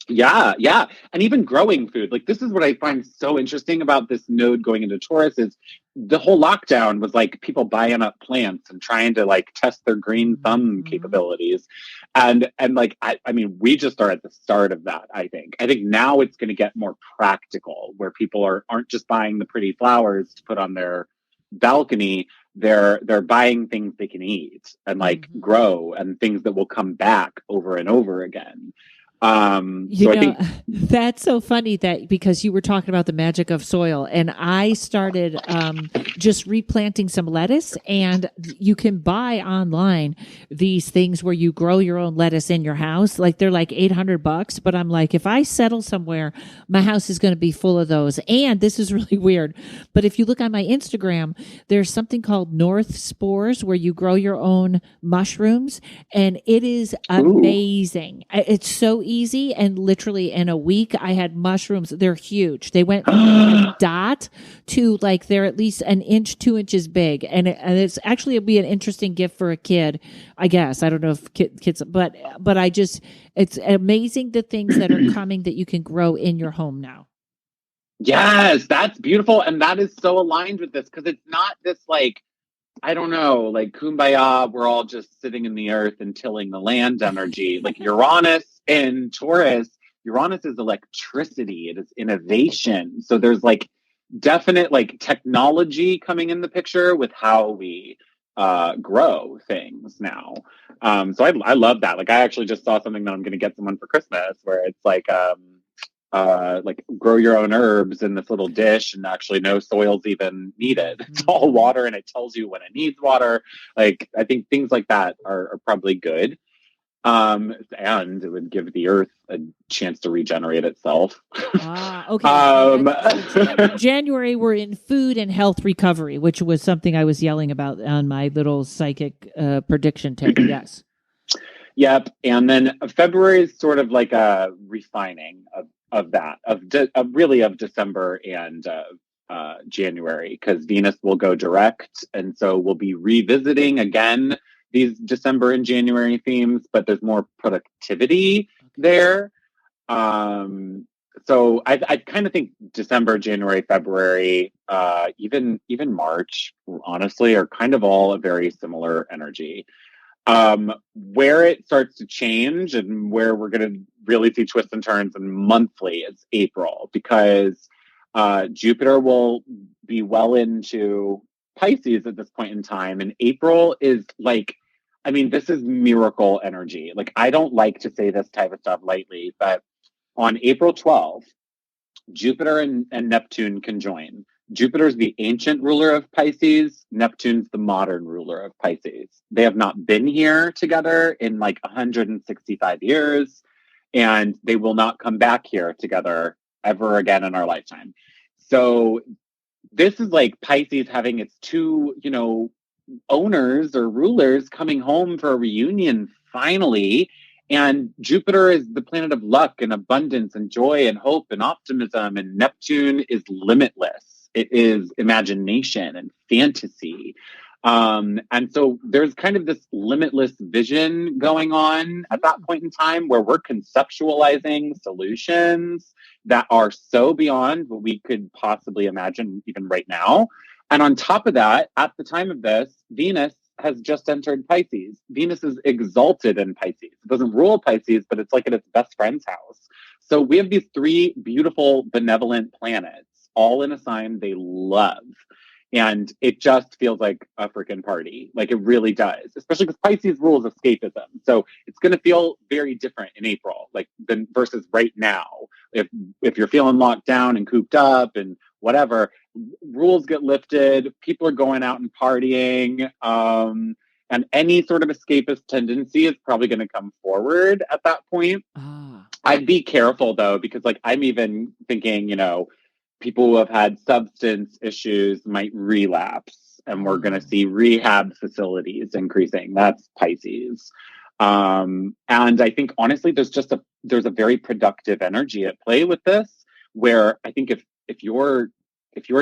Yeah. And even growing food. Like, this is what I find so interesting about this node going into Taurus is the whole lockdown was like people buying up plants and trying to like test their green thumb capabilities. And like, I mean, we just are at the start of that, I think. I think now it's going to get more practical where people aren't just buying the pretty flowers to put on their balcony. They're buying things they can eat and like grow and things that will come back over and over again. I think that's so funny that because you were talking about the magic of soil, and I started just replanting some lettuce, and you can buy online these things where you grow your own lettuce in your house. Like they're like $800, but I'm like, if I settle somewhere, my house is going to be full of those. And this is really weird, but if you look on my Instagram, there's something called North Spores where you grow your own mushrooms, and it is amazing. It's so easy, and literally in a week I had mushrooms. They're huge. They went from a dot to like they're at least an inch, 2 inches big, and it's actually it'd be an interesting gift for a kid, I guess. I don't know if kids, but it's amazing the things that are coming that you can grow in your home now. Yes, that's beautiful, and that is so aligned with this because it's not this like, I don't know, like kumbaya, we're all just sitting in the earth and tilling the land energy. Like Uranus and Taurus, Uranus is electricity, it is innovation. So there's like definite like technology coming in the picture with how we grow things now. So I love that. Like I actually just saw something that I'm going to get someone for Christmas where it's like grow your own herbs in this little dish and actually no soil's even needed. It's all water and it tells you when it needs water. Like I think things like that are probably good. And it would give the earth a chance to regenerate itself. Okay. January we're in food and health recovery, which was something I was yelling about on my little psychic prediction table. Yes. Yep. And then February is sort of like a refining of that, of December and January, because Venus will go direct. And so we'll be revisiting again these December and January themes, but there's more productivity there. So I kind of think December, January, February, even March, honestly, are kind of all a very similar energy. Where it starts to change and where we're going to really see twists and turns and monthly is April, because Jupiter will be well into Pisces at this point in time. And April is like, I mean, this is miracle energy. Like, I don't like to say this type of stuff lightly, but on April 12th, Jupiter and Neptune conjoin. Jupiter's the ancient ruler of Pisces. Neptune's the modern ruler of Pisces. They have not been here together in like 165 years, and they will not come back here together ever again in our lifetime. So this is like Pisces having its two, owners or rulers coming home for a reunion finally. And Jupiter is the planet of luck and abundance and joy and hope and optimism. And Neptune is limitless. It is imagination and fantasy. And so there's kind of this limitless vision going on at that point in time where we're conceptualizing solutions that are so beyond what we could possibly imagine even right now. And on top of that, at the time of this, Venus has just entered Pisces. Venus is exalted in Pisces. It doesn't rule Pisces, but it's like at its best friend's house. So we have these three beautiful, benevolent planets, all in a sign they love. And it just feels like a freaking party. Like it really does, especially because Pisces rules escapism. So it's going to feel very different in April, like than versus right now. If you're feeling locked down and cooped up and whatever, rules get lifted, people are going out and partying, and any sort of escapist tendency is probably going to come forward at that point. I'd be careful though, because like I'm even thinking, people who have had substance issues might relapse, and we're going to see rehab facilities increasing. That's Pisces. And I think honestly, there's a very productive energy at play with this, where I think if you're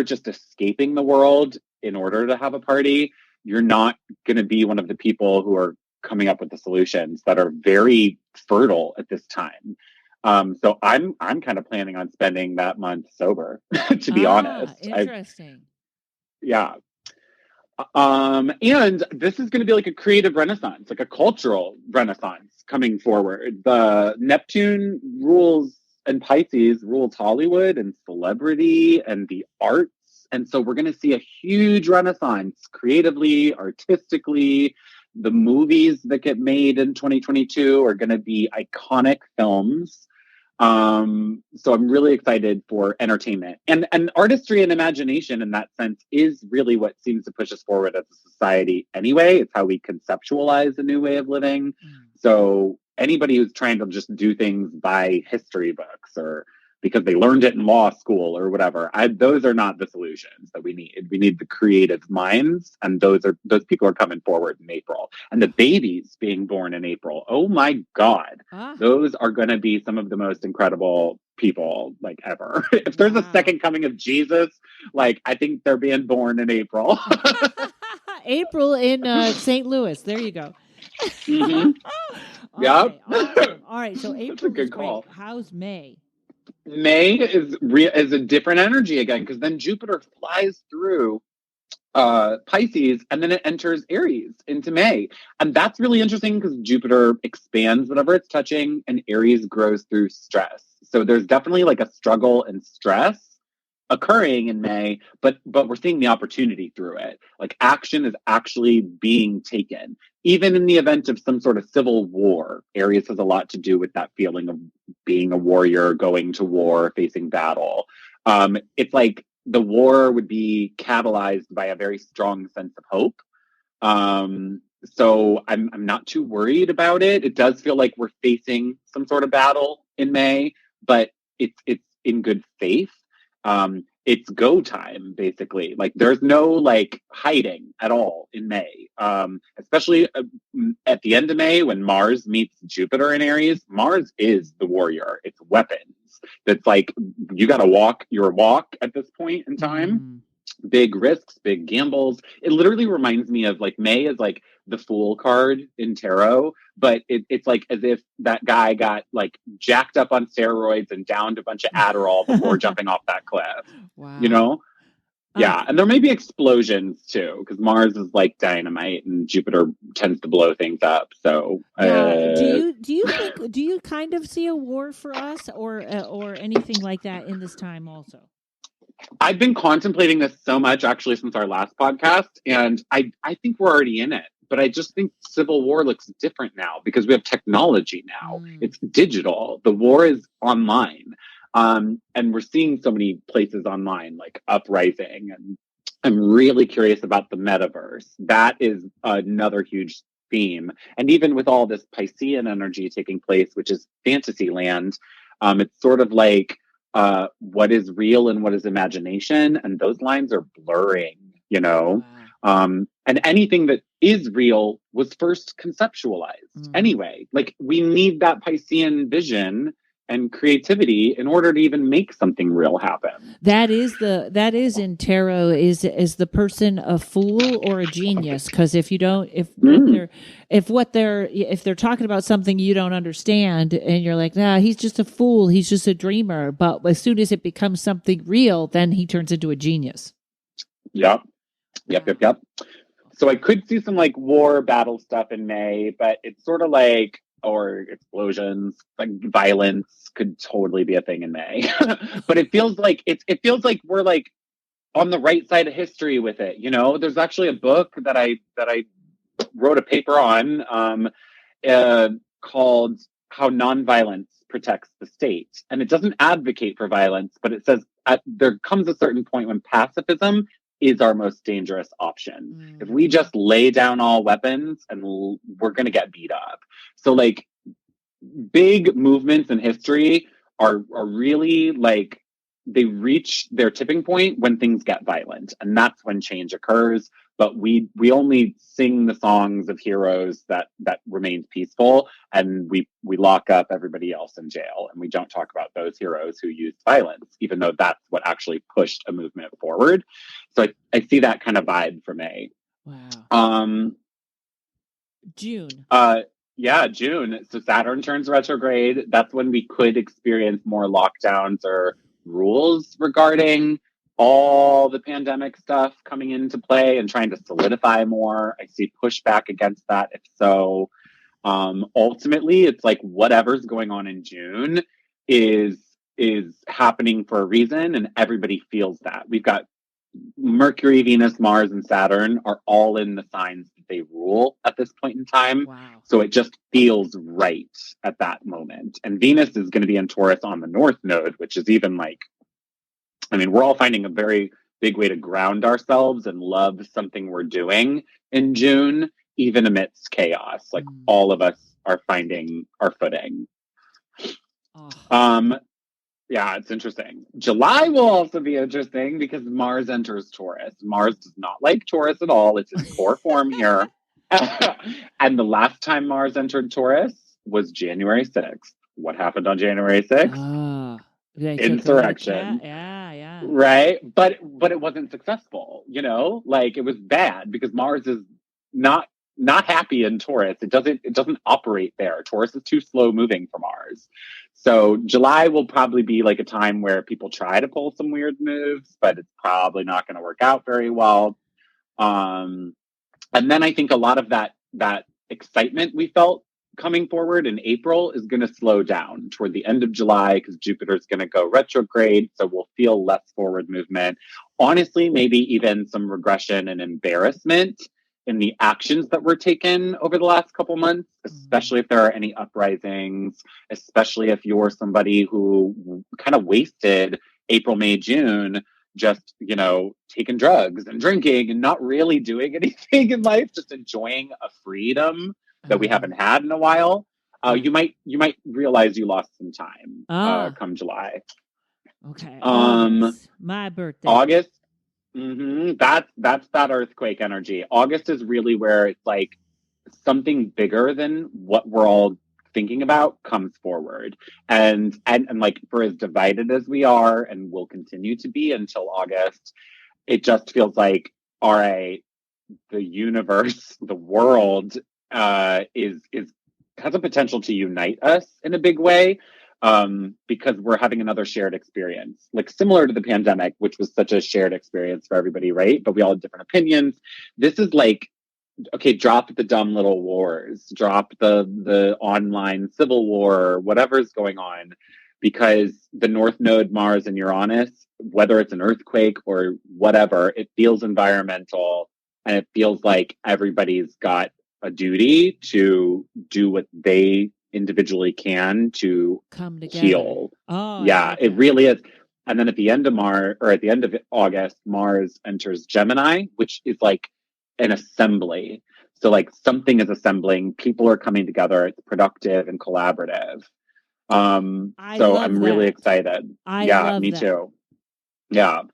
just escaping the world in order to have a party, you're not going to be one of the people who are coming up with the solutions that are very fertile at this time. So I'm kind of planning on spending that month sober, to be honest. Interesting. Yeah. And this is going to be like a creative renaissance, like a cultural renaissance coming forward. The Neptune rules and Pisces rules Hollywood and celebrity and the arts. And so we're going to see a huge renaissance creatively, artistically. The movies that get made in 2022 are going to be iconic films. So I'm really excited for entertainment, and artistry and imagination in that sense is really what seems to push us forward as a society anyway. It's how we conceptualize a new way of living. So anybody who's trying to just do things by history books or because they learned it in law school or whatever, those are not the solutions that we need. We need the creative minds, and those people are coming forward in April. And the babies being born in April, oh my God, those are going to be some of the most incredible people like ever. If there's a second coming of Jesus, like I think they're being born in April. April in St. Louis. There you go. Mm-hmm. Okay, awesome. All right, so April That's a good is great. call. How's May? May is a different energy again, because then Jupiter flies through Pisces and then it enters Aries into May. And that's really interesting because Jupiter expands whatever it's touching and Aries grows through stress. So there's definitely like a struggle and stress occurring in May, but we're seeing the opportunity through it. Like action is actually being taken. Even in the event of some sort of civil war, Aries has a lot to do with that feeling of being a warrior, going to war, facing battle. It's like the war would be catalyzed by a very strong sense of hope. So I'm not too worried about it. It does feel like we're facing some sort of battle in May, but it's in good faith. It's go time, basically. Like there's no like hiding at all in May, especially at the end of May when Mars meets Jupiter in Aries. Mars is the warrior. It's weapons. That's like you got to walk your walk at this point in time. Big risks, big gambles. It literally reminds me of like May is like the Fool card in tarot, but it's like as if that guy got like jacked up on steroids and downed a bunch of Adderall before jumping off that cliff. Wow. You know? Yeah, and there may be explosions too, because Mars is like dynamite, and Jupiter tends to blow things up. So, do you kind of see a war for us, or anything like that in this time also? I've been contemplating this so much actually since our last podcast, and I think we're already in it. But I just think civil war looks different now because we have technology now. It's digital. The war is online. And we're seeing so many places online, like Uprising. And I'm really curious about the metaverse. That is another huge theme. And even with all this Piscean energy taking place, which is fantasy land, it's sort of like what is real and what is imagination. And those lines are blurring, you know? And anything that is real was first conceptualized anyway. Like we need that Piscean vision and creativity in order to even make something real happen. That is in tarot is the person a fool or a genius? Because if they're talking about something you don't understand and you're like, nah, he's just a fool, he's just a dreamer. But as soon as it becomes something real, then he turns into a genius. Yep. So I could see some like war battle stuff in May, but it's sort of like, or explosions, like violence could totally be a thing in May. But it feels like we're like on the right side of history with it. You know, there's actually a book that I wrote a paper on called How Nonviolence Protects the State. And it doesn't advocate for violence, but it says there comes a certain point when pacifism is our most dangerous option. If we just lay down all weapons, and we're going to get beat up. So like big movements in history are really like they reach their tipping point when things get violent, and that's when change occurs. But we only sing the songs of heroes that remained peaceful, and we lock up everybody else in jail, and we don't talk about those heroes who used violence, even though that's what actually pushed a movement forward. So I see that kind of vibe for May. Wow. June. Yeah, June. So Saturn turns retrograde. That's when we could experience more lockdowns or rules regarding all the pandemic stuff coming into play and trying to solidify more. I see pushback against that. If so, ultimately, it's like whatever's going on in June is happening for a reason, and everybody feels that. We've got Mercury, Venus, Mars, and Saturn are all in the signs that they rule at this point in time. Wow. So it just feels right at that moment. And Venus is going to be in Taurus on the North Node, which is even like, I mean, we're all finding a very big way to ground ourselves and love something we're doing in June, even amidst chaos. Like all of us are finding our footing. Yeah, it's interesting. July will also be interesting because Mars enters Taurus. Mars does not like Taurus at all. It's in poor form here. And the last time Mars entered Taurus was January 6th. What happened on January 6th? Insurrection. Yeah. Right? But it wasn't successful, you know? Like it was bad because Mars is not happy in Taurus. It doesn't operate there. Taurus is too slow moving for Mars. So July will probably be like a time where people try to pull some weird moves, but it's probably not going to work out very well. And then I think a lot of that excitement we felt coming forward in April is going to slow down toward the end of July because Jupiter's going to go retrograde. So we'll feel less forward movement. Honestly, maybe even some regression and embarrassment in the actions that were taken over the last couple months, especially if there are any uprisings, especially if you're somebody who kind of wasted April, May, June, just, you know, taking drugs and drinking and not really doing anything in life, just enjoying a freedom that we haven't had in a while. You might realize you lost some time come July. Okay. August, my birthday. August. That's that earthquake energy. August is really where it's like something bigger than what we're all thinking about comes forward. And like for as divided as we are and will continue to be until August, it just feels like, all right, the universe, the world has a potential to unite us in a big way. Because we're having another shared experience, like similar to the pandemic, which was such a shared experience for everybody, right? But we all had different opinions. This is like, okay, drop the dumb little wars, drop the online civil war, whatever's going on, because the North Node, Mars, and Uranus, whether it's an earthquake or whatever, it feels environmental, and it feels like everybody's got a duty to do what they individually can to come together. Heal. Yeah, it really is. And then at the end of August, Mars enters Gemini, which is like an assembly. So like something is assembling, people are coming together, it's productive and collaborative. So I'm really excited. Me too. Yeah.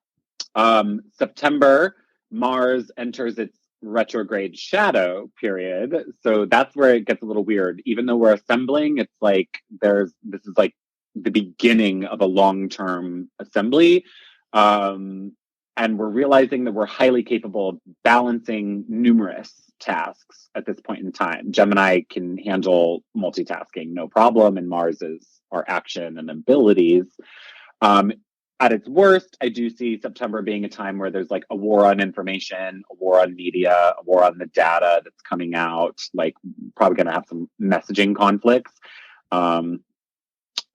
September, Mars enters its retrograde shadow period. So that's where it gets a little weird. Even though we're assembling, it's like this is like the beginning of a long-term assembly. And we're realizing that we're highly capable of balancing numerous tasks at this point in time. Gemini can handle multitasking, no problem, and Mars is our action and abilities. At its worst, I do see September being a time where there's like a war on information, a war on media, a war on the data that's coming out, like probably going to have some messaging conflicts. And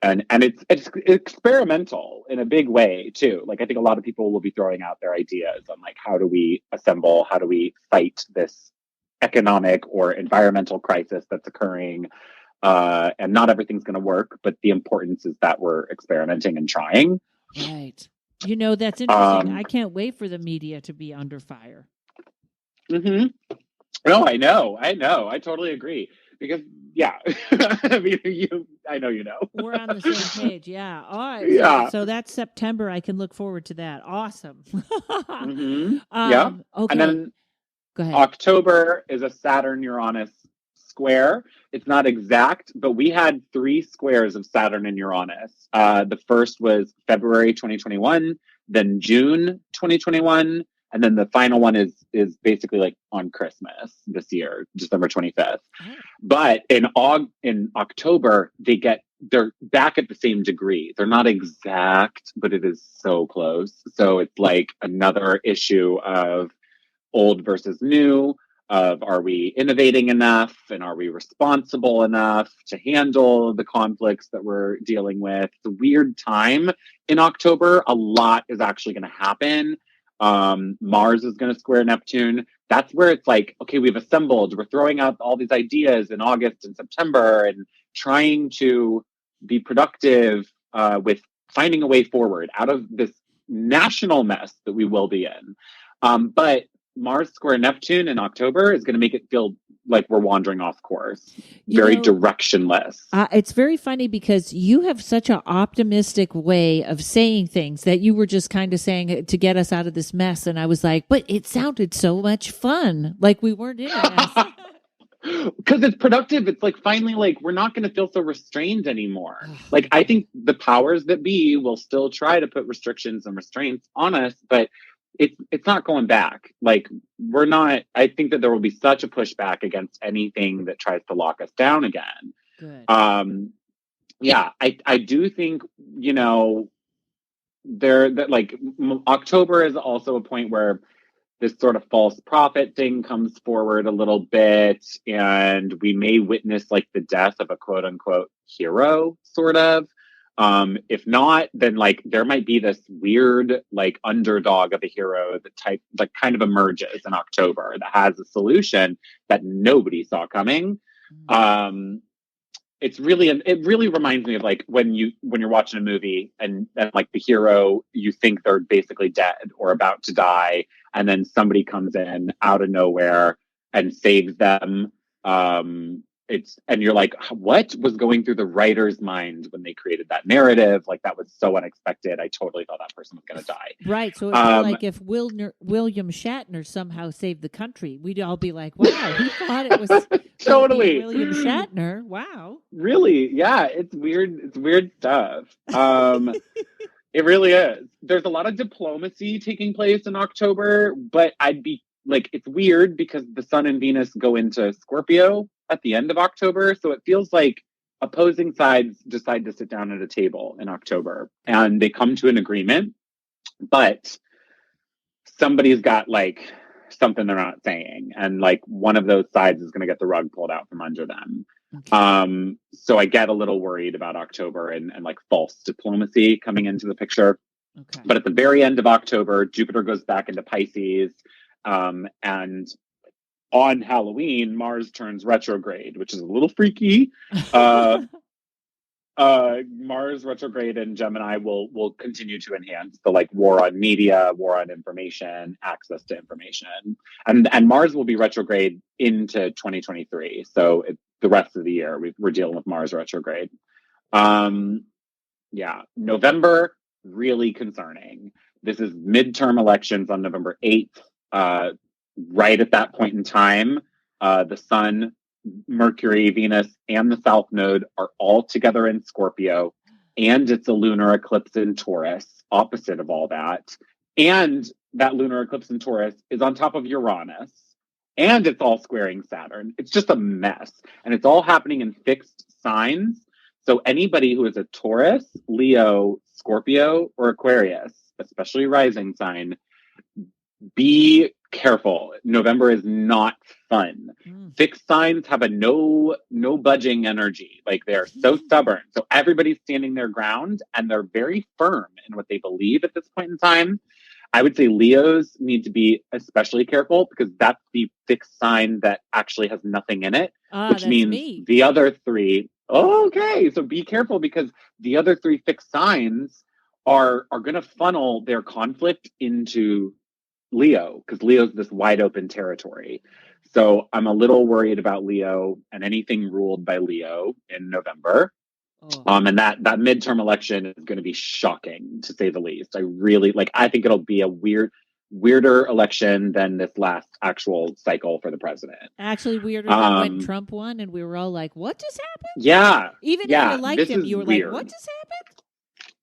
it's experimental in a big way too. Like I think a lot of people will be throwing out their ideas on like, how do we assemble? How do we fight this economic or environmental crisis that's occurring? And not everything's going to work, but the importance is that we're experimenting and trying. Right. You know, that's interesting. I can't wait for the media to be under fire. No, I know. I totally agree. Because, Yeah. I mean, I know you know. We're on the same page. Yeah. All right. Yeah. So that's September. I can look forward to that. Awesome. Yeah. And Okay. then Go ahead. October is a Saturn Uranus square. It's not exact, but we had 3 squares of Saturn and Uranus. The first was February 2021, then June 2021, and then the final one is basically like on Christmas this year, December 25th. Oh. But in October, they're back at the same degree. They're not exact, but it is so close. So it's like another issue of old versus new, of are we innovating enough and are we responsible enough to handle the conflicts that we're dealing with. It's a weird time in October. A lot is actually going to happen. Mars is going to square Neptune. That's where it's like, okay, we've assembled, we're throwing out all these ideas in August and September and trying to be productive with finding a way forward out of this national mess that we will be in. But Mars square Neptune in October is going to make it feel like we're wandering off course, very directionless. It's very funny because you have such an optimistic way of saying things that you were just kind of saying to get us out of this mess. And I was like, but it sounded so much fun. Like we weren't in a mess. Because it's productive. It's like finally, like we're not going to feel so restrained anymore. Like I think the powers that be will still try to put restrictions and restraints on us, but it's not going back. Like we're not. I think that there will be such a pushback against anything that tries to lock us down again. Good. Yeah, I do think that like October is also a point where this sort of false prophet thing comes forward a little bit, and we may witness like the death of a quote unquote hero, sort of. If not, then like there might be this weird like underdog of a hero that kind of emerges in October that has a solution that nobody saw coming. It really reminds me of like when you're watching a movie and like the hero, you think they're basically dead or about to die, and then somebody comes in out of nowhere and saves them. And you're like, what was going through the writer's mind when they created that narrative? Like that was so unexpected. I totally thought that person was going to die. Right. So it'd be like if William Shatner somehow saved the country, we'd all be like, wow, who thought it was totally William Shatner? Wow. Really? Yeah. It's weird. It's weird stuff. It really is. There's a lot of diplomacy taking place in October, but I'd be like, it's weird because the Sun and Venus go into Scorpio at the end of October. So it feels like opposing sides decide to sit down at a table in October and they come to an agreement, but somebody's got like something they're not saying. And like one of those sides is going to get the rug pulled out from under them. Okay. So I get a little worried about October and like false diplomacy coming into the picture. Okay. But at the very end of October, Jupiter goes back into Pisces. And on Halloween, Mars turns retrograde, which is a little freaky. Mars retrograde in Gemini will continue to enhance the like war on media, war on information, access to information, and Mars will be retrograde into 2023. So the rest of the year we're dealing with Mars retrograde. Yeah, November really concerning. This is midterm elections on November 8th. Right at that point in time, the Sun, Mercury, Venus, and the South Node are all together in Scorpio, and it's a lunar eclipse in Taurus, opposite of all that. And that lunar eclipse in Taurus is on top of Uranus, and it's all squaring Saturn. It's just a mess, and it's all happening in fixed signs. So anybody who is a Taurus, Leo, Scorpio, or Aquarius, especially rising sign, be careful. November is not fun. Fixed signs have a no budging energy. Like they're so stubborn. So everybody's standing their ground and they're very firm in what they believe at this point in time. I would say Leos need to be especially careful because that's the fixed sign that actually has nothing in it, which means the other three. Okay, so be careful because the other 3 fixed signs are going to funnel their conflict into Leo, because Leo's this wide open territory. So I'm a little worried about Leo and anything ruled by Leo in November. Oh. And that midterm election is going to be shocking, to say the least. I really I think it'll be a weirder election than this last actual cycle for the president. Actually, weirder than when Trump won, and we were all like, "What just happened?" Yeah, even if you liked him, you were weird. Like, "What just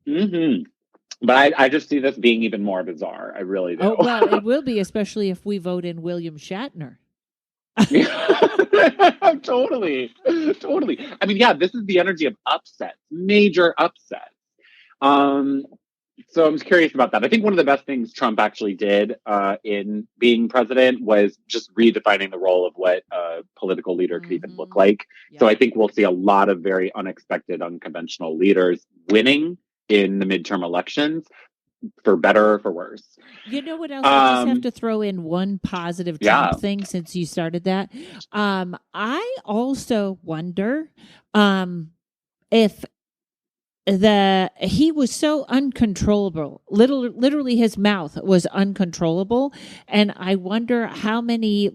happened?" Mm-hmm. But I just see this being even more bizarre. I really do. Oh well, it will be, especially if we vote in William Shatner. Totally. I mean, yeah, this is the energy of upsets, major upsets. So I'm curious about that. I think one of the best things Trump actually did in being president was just redefining the role of what a political leader could even look like. Yeah. So I think we'll see a lot of very unexpected, unconventional leaders winning in the midterm elections, for better or for worse. You know what else? I just have to throw in one positive Trump thing since you started that. I also wonder if he was so uncontrollable. Literally his mouth was uncontrollable. And I wonder how many,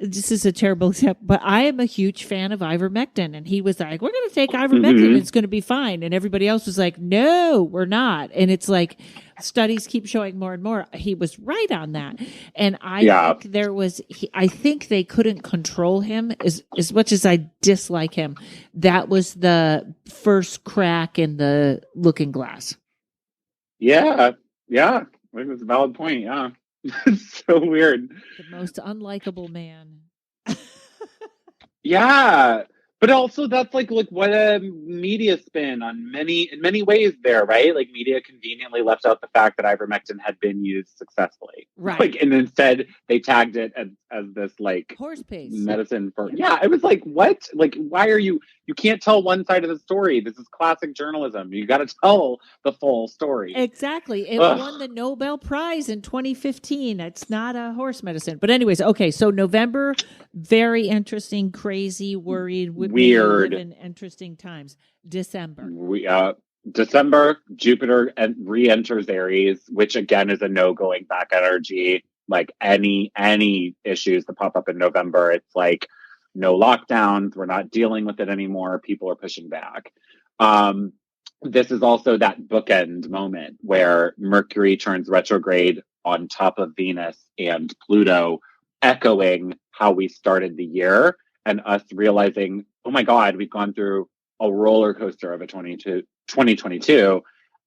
this is a terrible example, but I am a huge fan of ivermectin. And he was like, we're going to take ivermectin and it's going to be fine. And everybody else was like, no, we're not. And it's like, studies keep showing more and more. He was right on that. And I think they couldn't control him as much as I dislike him. That was the first crack in the looking glass. Yeah. I think that's a valid point. Yeah. It's so weird. The most unlikable man. Yeah. But also that's like what a media spin in many ways there, right? Like media conveniently left out the fact that ivermectin had been used successfully. Right. And instead they tagged it as this horse paste medicine for it was like, what? Like, why are you can't tell one side of the story. This is classic journalism. You got to tell the full story. Exactly. It won the Nobel Prize in 2015. It's not a horse medicine. But anyways, okay. So November, very interesting, crazy, worried, weird, and interesting times. December. December, Jupiter re-enters Aries, which again is a no going back energy. Like any issues that pop up in November, it's like no lockdowns. We're not dealing with it anymore. People are pushing back. This is also that bookend moment where Mercury turns retrograde on top of Venus and Pluto, echoing how we started the year and us realizing, oh my God, we've gone through a roller coaster of a 2022.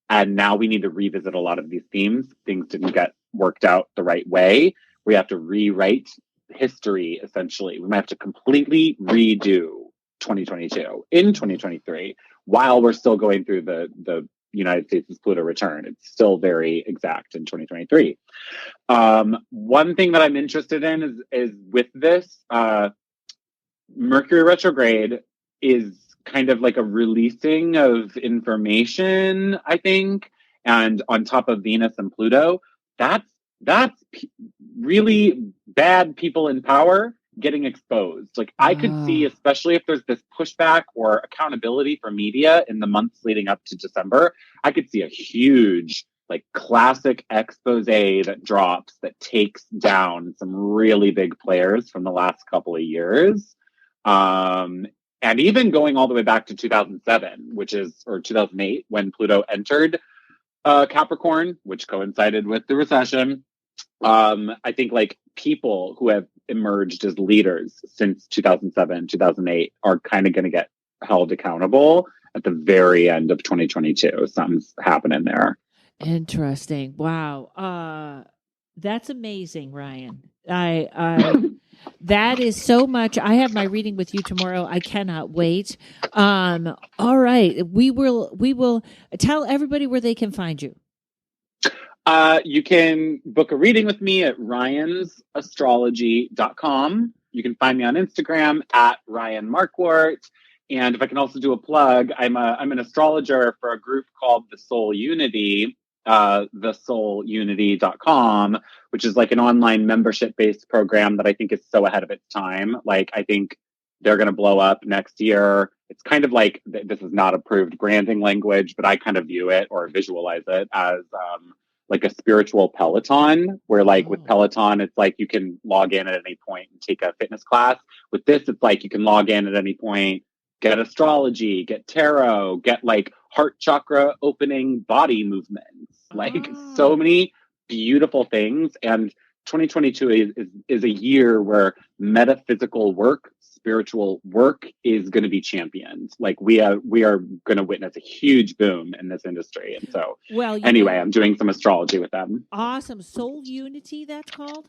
And now we need to revisit a lot of these themes. Things didn't get worked out the right way. We have to rewrite history, essentially. We might have to completely redo 2022 in 2023 while we're still going through the United States' Pluto return. It's still very exact in 2023. One thing that I'm interested in is with this, Mercury retrograde is kind of like a releasing of information, I think. And on top of Venus and Pluto, that's really bad people in power getting exposed. Like I could see, especially if there's this pushback or accountability for media in the months leading up to December, I could see a huge classic expose that drops that takes down some really big players from the last couple of years. And even going all the way back to 2007, or 2008, when Pluto entered Capricorn, which coincided with the recession. I think people who have emerged as leaders since 2007, 2008 are kind of going to get held accountable at the very end of 2022. Something's happening there. Interesting. Wow. That's amazing, Ryan. That is so much. I have my reading with you tomorrow. I cannot wait. All right. We will tell everybody where they can find you. You can book a reading with me at ryansastrology.com. You can find me on Instagram at Ryan Marquardt. And if I can also do a plug, I'm an astrologer for a group called The Soul Unity, thesoulunity.com, which is an online membership-based program that I think is so ahead of its time. I think they're going to blow up next year. It's kind of this is not approved branding language, but I kind of view it or visualize it as like a spiritual Peloton, where like with Peloton, it's like you can log in at any point and take a fitness class. With this, it's like you can log in at any point, get astrology, get tarot, get like heart chakra opening body movements, like so many beautiful things. And 2022 is a year where metaphysical work, spiritual work is going to be championed. Like we are going to witness a huge boom in this industry. And so anyway, I'm doing some astrology with them. Awesome. Soul Unity, that's called?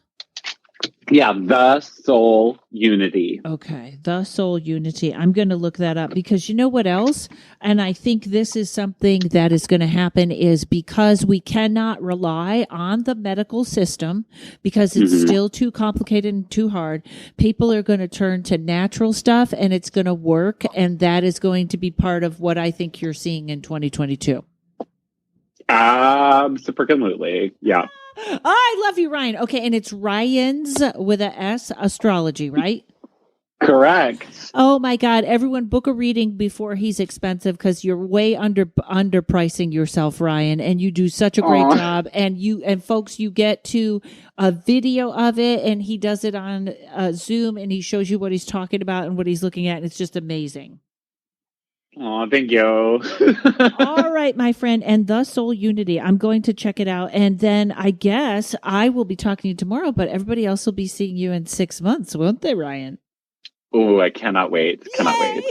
Yeah, the Soul Unity. Okay, the Soul Unity. I'm going to look that up because you know what else? And I think this is something that is going to happen is because we cannot rely on the medical system because it's still too complicated and too hard. People are going to turn to natural stuff and it's going to work. And that is going to be part of what I think you're seeing in 2022. Absolutely. Yeah. Oh, I love you, Ryan. Okay, and it's Ryan's with a S, astrology, right? Correct. Oh my God! Everyone, book a reading before he's expensive because you're way underpricing yourself, Ryan, and you do such a great job. And folks, you get to a video of it, and he does it on Zoom, and he shows you what he's talking about and what he's looking at, and it's just amazing. Oh, thank you. All right, my friend. And the Soul Unity. I'm going to check it out. And then I guess I will be talking to you tomorrow, but everybody else will be seeing you in 6 months, won't they, Ryan? Oh, I cannot wait. Cannot wait.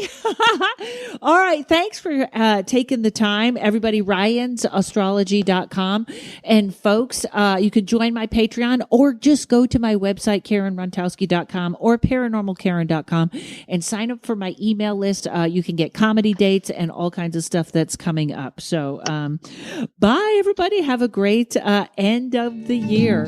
All right. Thanks for taking the time. Everybody, ryansastrology.com. And folks, you can join my Patreon or just go to my website, karenrontowski.com or paranormalkaren.com and sign up for my email list. You can get comedy dates and all kinds of stuff that's coming up. So bye, everybody. Have a great end of the year.